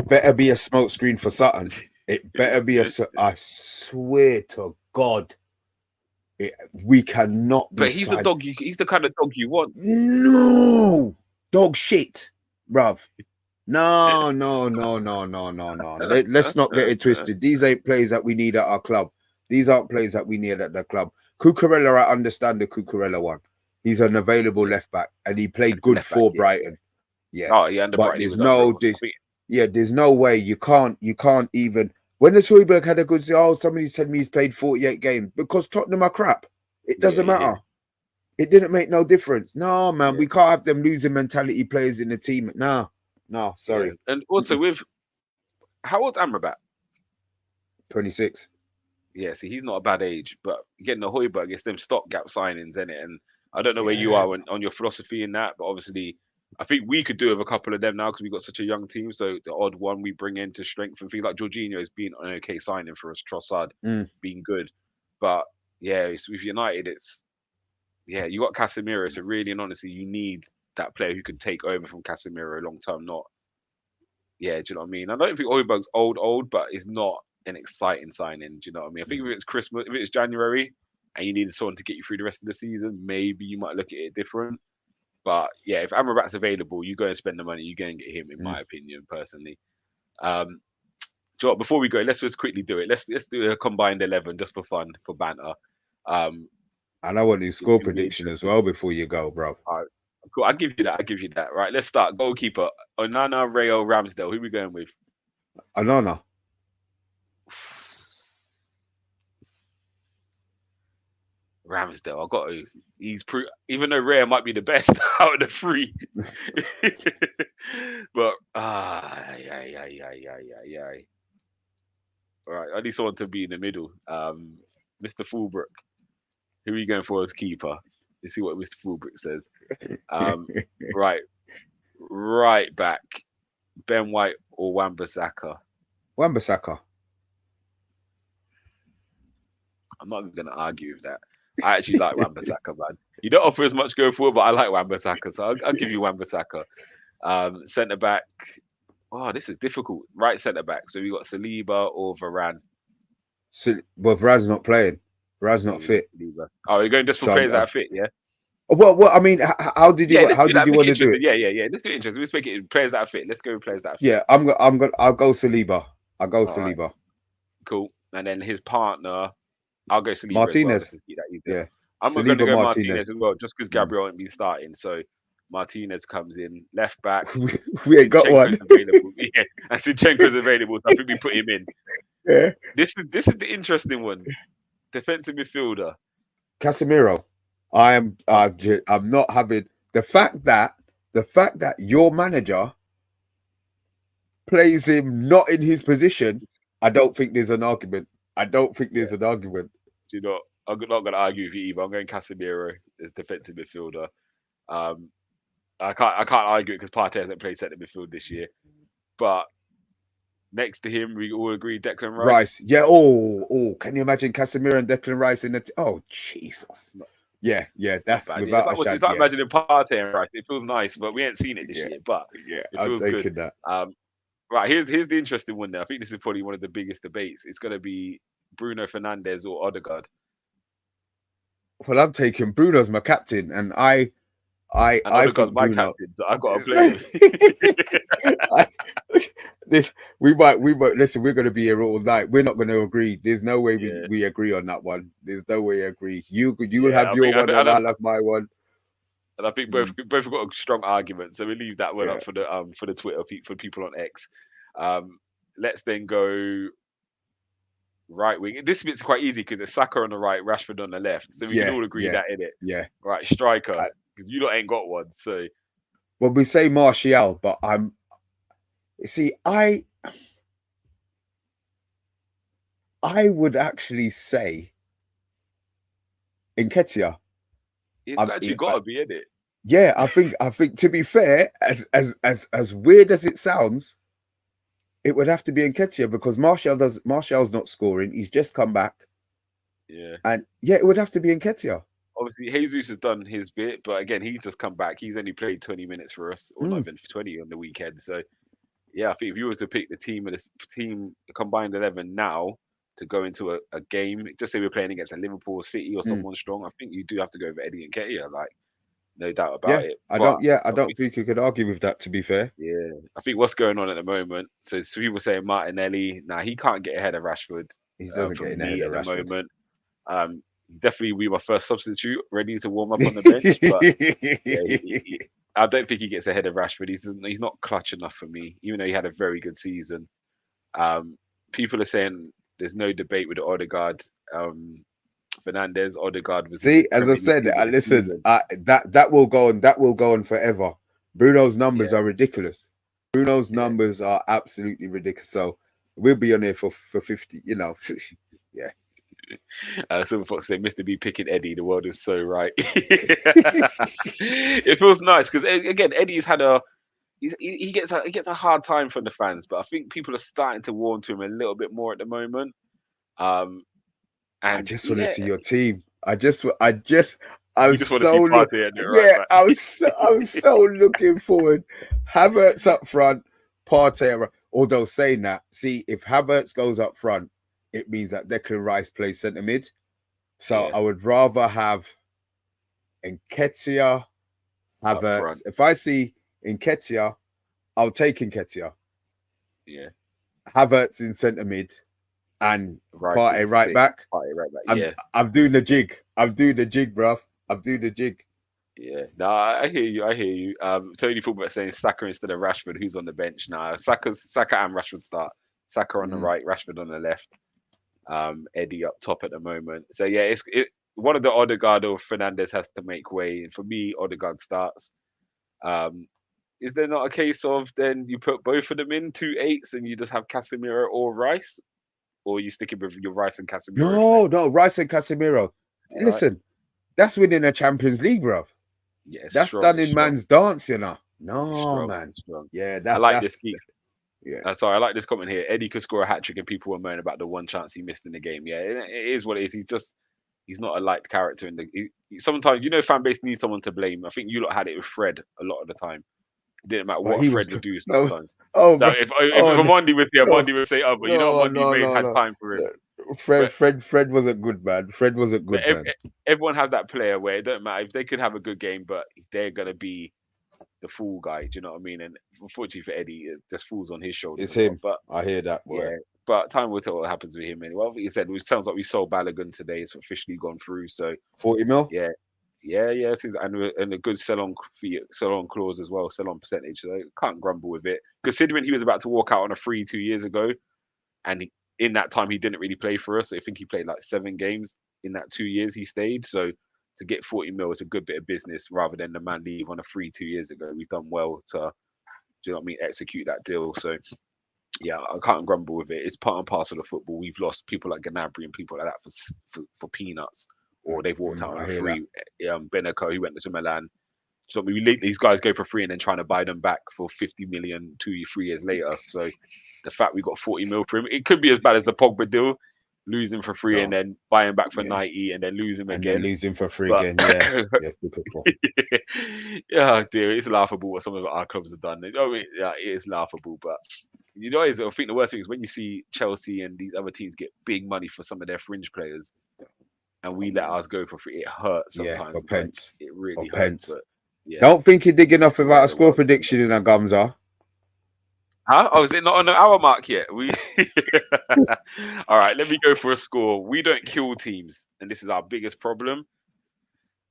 better be a smoke screen for Sutton. It better be I swear to God, we cannot be. But he's the dog. He's the kind of dog you want. No, dog shit, bruv. No. Let's not get it twisted. These ain't plays that we need at our club. These aren't plays that we need at the club. Cucurella, I understand the Cucurella one. He's an available left back, and he played good for Brighton. Yeah. Oh, yeah, but there's there's no way you can't even. When has Højbjerg had a good season? Oh, somebody said me he's played 48 games because Tottenham are crap. It doesn't matter. It didn't make no difference. No, man, we can't have them losing mentality players in the team. No, sorry. Yeah. And also how old's Amrabat? 26. Yeah, see, he's not a bad age, but getting the Højbjerg, it's them stopgap signings, in it. And I don't know where you are on your philosophy in that, but obviously, I think we could do with a couple of them now because we've got such a young team. So the odd one we bring in to strengthen things like Jorginho has been an okay signing for us, Trossard being good, but with United, you got Casemiro. So really and honestly, you need that player who can take over from Casemiro long term. Do you know what I mean? I don't think Højbjerg's old, but it's not an exciting signing. Do you know what I mean? I think if it's Christmas, if it's January, and you needed someone to get you through the rest of the season, maybe you might look at it different. But if Amrabat's available, you go and spend the money. You go and get him, in my opinion, personally. Before we go, let's just quickly do it. Let's do a combined 11 just for fun, for banter. And I want his score prediction as well before you go, bro. All right, cool. I'll give you that. Right, let's start. Goalkeeper: Onana, Rayo, Ramsdale. Who are we going with? Onana. Ramsdale. I got to. Even though Raya might be the best out of the three, but All right, I need someone to be in the middle. Mr. Fulbrook. Who are you going for as keeper? Let's see what Mr. Fulbrook says. Right back. Ben White or Wan-Bissaka? Wan-Bissaka. I'm not going to argue with that. I actually like Wan-Bissaka, man. You don't offer as much go forward, but I like Wan-Bissaka, so I'll give you Wan-Bissaka. Centre back. Oh, this is difficult. Right centre back. So we got Saliba or Varane. Well, Varane's not playing. Varane's not fit. Oh, you're going just for players that are fit, yeah? Well, I mean, how did you want to do it? Yeah. Let's do it interesting. Let's make it players that are fit. Let's go with players that are fit. Yeah, I'll go Saliba. Saliba. Right. Cool. And then his partner, I'll go Saliba Martinez. As well. Yeah. I'm going to go Martinez as well, just because Gabriel won't be starting. So Martinez comes in, left back. We ain't got one. Yeah, and Zinchenko's available, so I think we put him in. Yeah. This is the interesting one. Defensive midfielder. Casemiro. I'm not having the fact that your manager plays him not in his position. I don't think there's an argument. Do you know, I'm not going to argue with you either. I'm going Casemiro as defensive midfielder. I can't argue it because Partey hasn't played centre midfield this year. But next to him, we all agree Declan Rice. Yeah. Oh, can you imagine Casemiro and Declan Rice in the oh Jesus. Yeah, that's without a shadow. It's like imagining Partey and Rice. It feels nice, but we ain't seen it this year. But I'm taking that. Right, here's the interesting one there. I think this is probably one of the biggest debates. It's going to be Bruno Fernandes or Odegaard. Well, I'm taking Bruno's my captain, and And I Odegaard's think my Bruno. captain, so I gotta play him. I, this we might listen. We're going to be here all night. We're not going to agree. There's no way Yeah, we agree on that one. There's no way we agree. You will yeah. have your one, and I'll have my one. And I think Mm, both have got a strong argument. So we leave that one yeah, up for the Twitter for people on X. Um, let's then go right wing. This bit's quite easy because it's Saka on the right, Rashford on the left. So we can yeah, all agree yeah, that in it. yeah. Right, striker I, because you lot ain't got one. So well, we say Martial, but I'm. See, I would actually say Nketiah. it's I'm, actually got to be in it. yeah, I think to be fair, as weird as it sounds, it would have to be Nketiah because Martial's not scoring. He's just come back, Yeah. and yeah, it would have to be Nketiah. Obviously, Jesus has done his bit, but again, he's just come back. He's only played 20 minutes for us, or not Mm, even 20 on the weekend. So yeah, I think if you was to pick the team of this team combined 11 now to go into a game, just say we're playing against a Liverpool City or mm. someone strong, I think you do have to go over Eddie and Ketia, like no doubt about Yeah, it. I But don't. Yeah, I I don't think think you could argue with that. To be fair, yeah, I think what's going on at the moment. So people saying Martinelli, now he can't get ahead of Rashford he doesn't for get in ahead me of at the Rashford. moment. Definitely be my first substitute, ready to warm up on the bench, but. Yeah, I don't think he gets ahead of Rashford. He's not clutch enough for me, even though he had a very good season. Um, People are saying there's no debate with Odegaard. Fernandez, Odegaard was in the See, as I Premier League said, team of the listen, season. that will go on. That will go on forever. Bruno's numbers Yeah, are ridiculous. Bruno's yeah. numbers are absolutely ridiculous. So we'll be on here for 50. You know, yeah. Silver Fox said, "Mr. B picking Eddie. The world is so right." It feels nice because again, Eddie's had a he gets a hard time from the fans, but I think people are starting to warm to him a little bit more at the moment. Um, I and just want to yeah, see your team. I you was just want to see so Partey and it right yeah. back. I was so looking forward. Havertz up front, Partey. Although saying that, see if Havertz goes up front, it means that Declan Rice plays centre mid. So Yeah, I would rather have Nketiah, up Havertz. front. If I see Nketiah, I'll take Nketiah. Yeah, Havertz in centre mid and Rice Partey is right sick. back. Partey right back. I'm Yeah, I'm doing the jig. I'm doing the jig, bruv. I'm doing the jig. yeah. No, I hear you. I hear you. Tony Football saying Saka instead of Rashford. Who's on the bench now? Saka and Rashford start. Saka on the Mm. right, Rashford on the left. Eddie up top at the moment. So yeah, one of the Odegaard or Fernandez has to make way. And for me, Odegaard starts. Um, is there not a case of then you put both of them in 2 8s and you just have Casemiro or Rice, or you sticking with your Rice and Casemiro No, flex? no, Rice and Casemiro. All right. Listen, that's winning a Champions League, bruv. Yeah, it's That's strong. done It's in strong. man's dance, you know. It's No, strong. man. It's strong. Yeah, I like this that's geek. yeah. Sorry, I like this comment here. Eddie could score a hat trick, and people were moaning about the one chance he missed in the game. Yeah, it is what it is. He's not a liked character in the. Sometimes fan base needs someone to blame. I think you lot had it with Fred a lot of the time. It didn't matter But what he was Fred would do no. sometimes. Oh, Now, but if oh Mondi was here, no, Mondi would say, "Oh, but you know what no, Mondi no, made no, had no. time for him." But Fred wasn't good, man. Fred wasn't but good, man. everyone has that player where it don't matter if they could have a good game, but they're gonna be the fool guy. Do you know what I mean? And unfortunately for Eddie, it just falls on his shoulders It's a lot. him. But I hear that word. yeah, but time will tell what happens with him. Anyway, what you said, it sounds like we sold Balogun today. It's officially gone through. So 40 mil? yeah, yeah. And a good sell on fee, sell on clause as well, sell on percentage. So can't grumble with it. Considering he was about to walk out on a free 2 years ago, and in that time he didn't really play for us. I think he played like 7 games in that 2 years he stayed. So to get 40 mil is a good bit of business rather than the man leave on a free 2 years ago. We've done well to, do you know what I mean, execute that deal. So yeah, I can't grumble with it. It's part and parcel of football. We've lost people like Gnabry and people like that for peanuts, or they've walked out on I a hear that. free. Benaco, who went to Milan. So these guys go for free and then trying to buy them back for 50 million 3 years later. So the fact we got 40 mil for him, it could be as bad as the Pogba deal, losing for free and No, then buying back for yeah. 90 and then lose him And then again. losing for free But again. Yeah. Yes, typical. yeah, dear, it's laughable what some of our clubs have done. Yeah, it is laughable, but I think the worst thing is when you see Chelsea and these other teams get big money for some of their fringe players. and we let ours go for free. It hurts Yeah, for sometimes. Like pence. it For really hurts. pence. But yeah, Don't think you're dig it's enough the way without a of the score world. prediction in a Gumsa. Huh? Oh, is it not on the hour mark yet? We all right. Let me go for a score. We don't kill teams, and this is our biggest problem.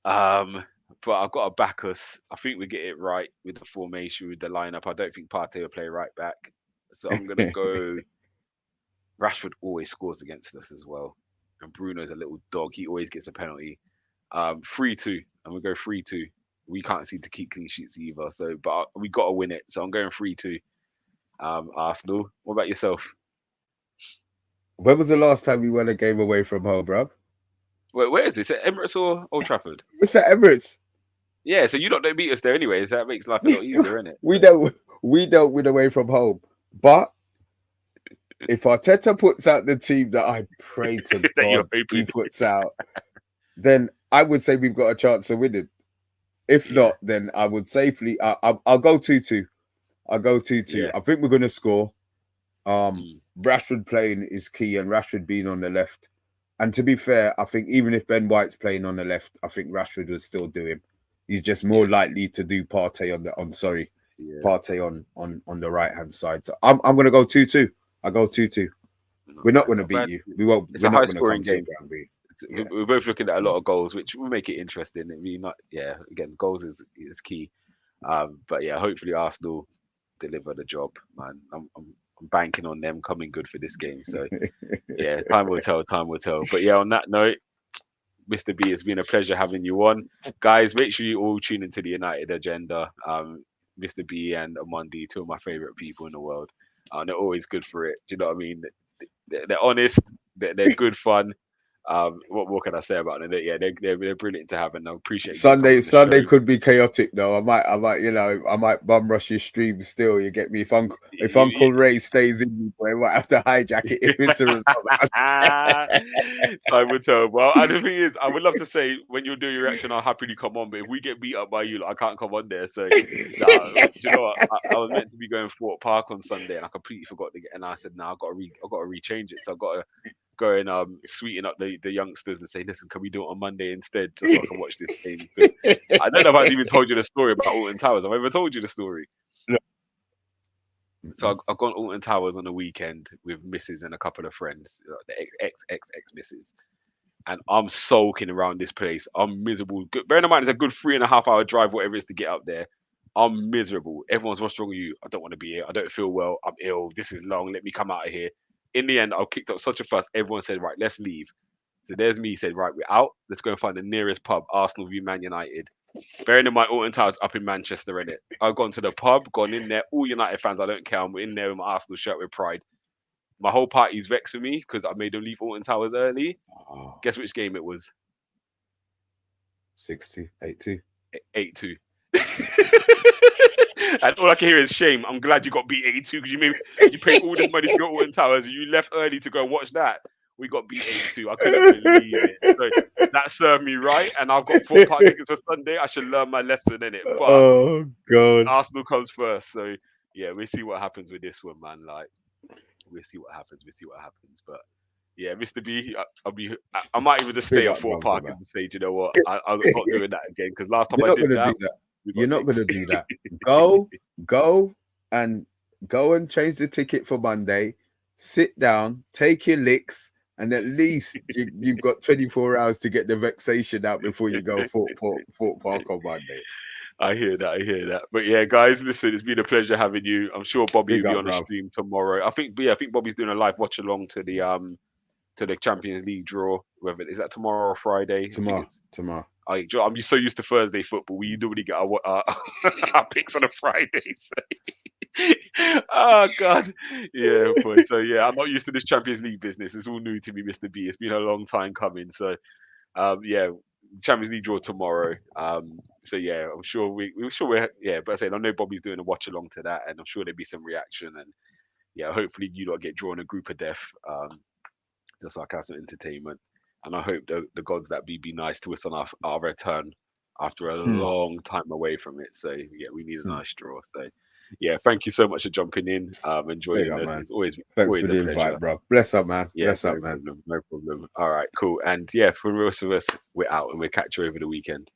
Um, but I've got to back us. I think we get it right with the formation, with the lineup. I don't think Partey will play right back, so I'm gonna go. Rashford always scores against us as well, and Bruno's a little dog. He always gets a penalty. 3-2, and we go 3-2. We can't seem to keep clean sheets either. So, but we got to win it. So I'm going 3-2. Arsenal. What about yourself? When was the last time we won a game away from home, bro? Where is this? At Emirates or Old Trafford? It's at Emirates. Yeah, so you don't beat us there anyway. So that makes life a lot easier, isn't it? we So, don't we don't win away from home. But if Arteta puts out the team that I pray to that you're God he hoping. puts out, then I would say we've got a chance of winning. If Yeah, not, then I would safely I'll go 2-2. I'll go 2-2. yeah. I think we're gonna score. Mm, Rashford playing is key, and Rashford being on the left. And to be fair, I think even if Ben White's playing on the left, I think Rashford would still do him. He's just more yeah, likely to do Partey yeah. Partey on the right hand side. So I'm gonna go 2-2. I go 2-2. Not We're not bad, gonna not beat bad. you. We won't. It's We're a not high gonna come scoring to game. Granby. Yeah. We're both looking at a lot of goals, which will make it interesting. I mean, not yeah. Again, goals is key. But yeah, hopefully Arsenal deliver the job, man. I'm banking on them coming good for this game. So yeah, time will tell. Time will tell. But yeah, on that note, Mr. B, it's been a pleasure having you on, guys. Make sure you all tune into the United Agenda. Mr. B and Amundi, two of my favorite people in the world. They're always good for it. Do you know what I mean? They're honest. They're good fun. What more can I say about them? They're brilliant to have, and I appreciate you coming on the Sunday show. could be chaotic though. I might bum rush your stream still. You get me? If You, Uncle Ray stays in you, boy, I might have to hijack it if it's a result. Time will tell. Well, and the thing is, I would love to say when you do your reaction, I'll happily come on. But if we get beat up by you, like, I can't come on there. So, nah, do you know what? I was meant to be going Fort Park on Sunday, and I completely forgot to get. And I said, "No, I've got to rechange it." So I got to go and sweeten up the youngsters and say, "Listen, can we do it on Monday instead, just so I can watch this game?" Because I don't know if I've even told you the story about Alton Towers. Have I ever told you the story? So I've gone Alton Towers on the weekend with Mrs. and a couple of friends, the ex Mrs. And I'm sulking around this place. I'm miserable. Bearing in mind, it's a good 3.5 hour drive, whatever it is, to get up there. I'm miserable. Everyone's, what's wrong with you? I don't want to be here. I don't feel well. I'm ill. This is long. Let me come out of here. In the end, I kicked up such a fuss. Everyone said, right, let's leave. So there's me. Said, right, we're out. Let's go and find the nearest pub. Arsenal v Man United. Bearing in mind, Alton Towers up in Manchester, innit? I've gone to the pub, gone in there. All United fans, I don't care. I'm in there with my Arsenal shirt with pride. My whole party's vexed with me because I made them leave Alton Towers early. Oh, Guess which game it was? 6-2, 8-2. 8-2. And all I can hear is shame. I'm glad you got beat 8-2 because you paid all this money to go to Alton Towers and you left early to go watch that. We got beat 8-2. I couldn't believe it. So that served me right. And I've got Fort Park tickets for Sunday. I should learn my lesson in it. But Oh God. Arsenal comes first. So yeah, we'll see what happens with this one, man. Like, we'll see what happens. We'll see what happens. But yeah, Mr. B, I might even just stay Big at up, Fort Gumsa, Park man. and say, do you know what? I'm not doing that again because last time You're I not did gonna that, do that. we You're got not nicked. gonna do that. Go and change the ticket for Monday. Sit down, take your licks, and at least you've got 24 hours to get the vexation out before you go Fort Park on Monday. I hear that. I hear that. But yeah, guys, listen, it's been a pleasure having you. I'm sure Bobby Big will be up, on the bro. stream tomorrow. I think Bobby's doing a live watch along to the Champions League draw. Whether is that tomorrow or Friday? I think it's. Tomorrow. I'm just so used to Thursday football. We normally get our picks on a Friday. So. Oh God, yeah, boy. So yeah, I'm not used to this Champions League business. It's all new to me, Mr. B. It's been a long time coming. So yeah, Champions League draw tomorrow. So yeah, I'm sure we're sure we're yeah. But I said I know Bobby's doing a watch along to that, and I'm sure there'll be some reaction. And yeah, hopefully you don't get drawn a group of death. Just like have some entertainment. And I hope the gods that be nice to us on our return after a long time away from it. So yeah, we need a nice draw. So yeah, thank you so much for jumping in, and There you joining go, us. man. It's Thanks always for a the pleasure. invite, bro. Bless up, man. Yeah, Bless up, man. no problem. All right, cool. And yeah, for the rest of us, we're out and we'll catch you over the weekend.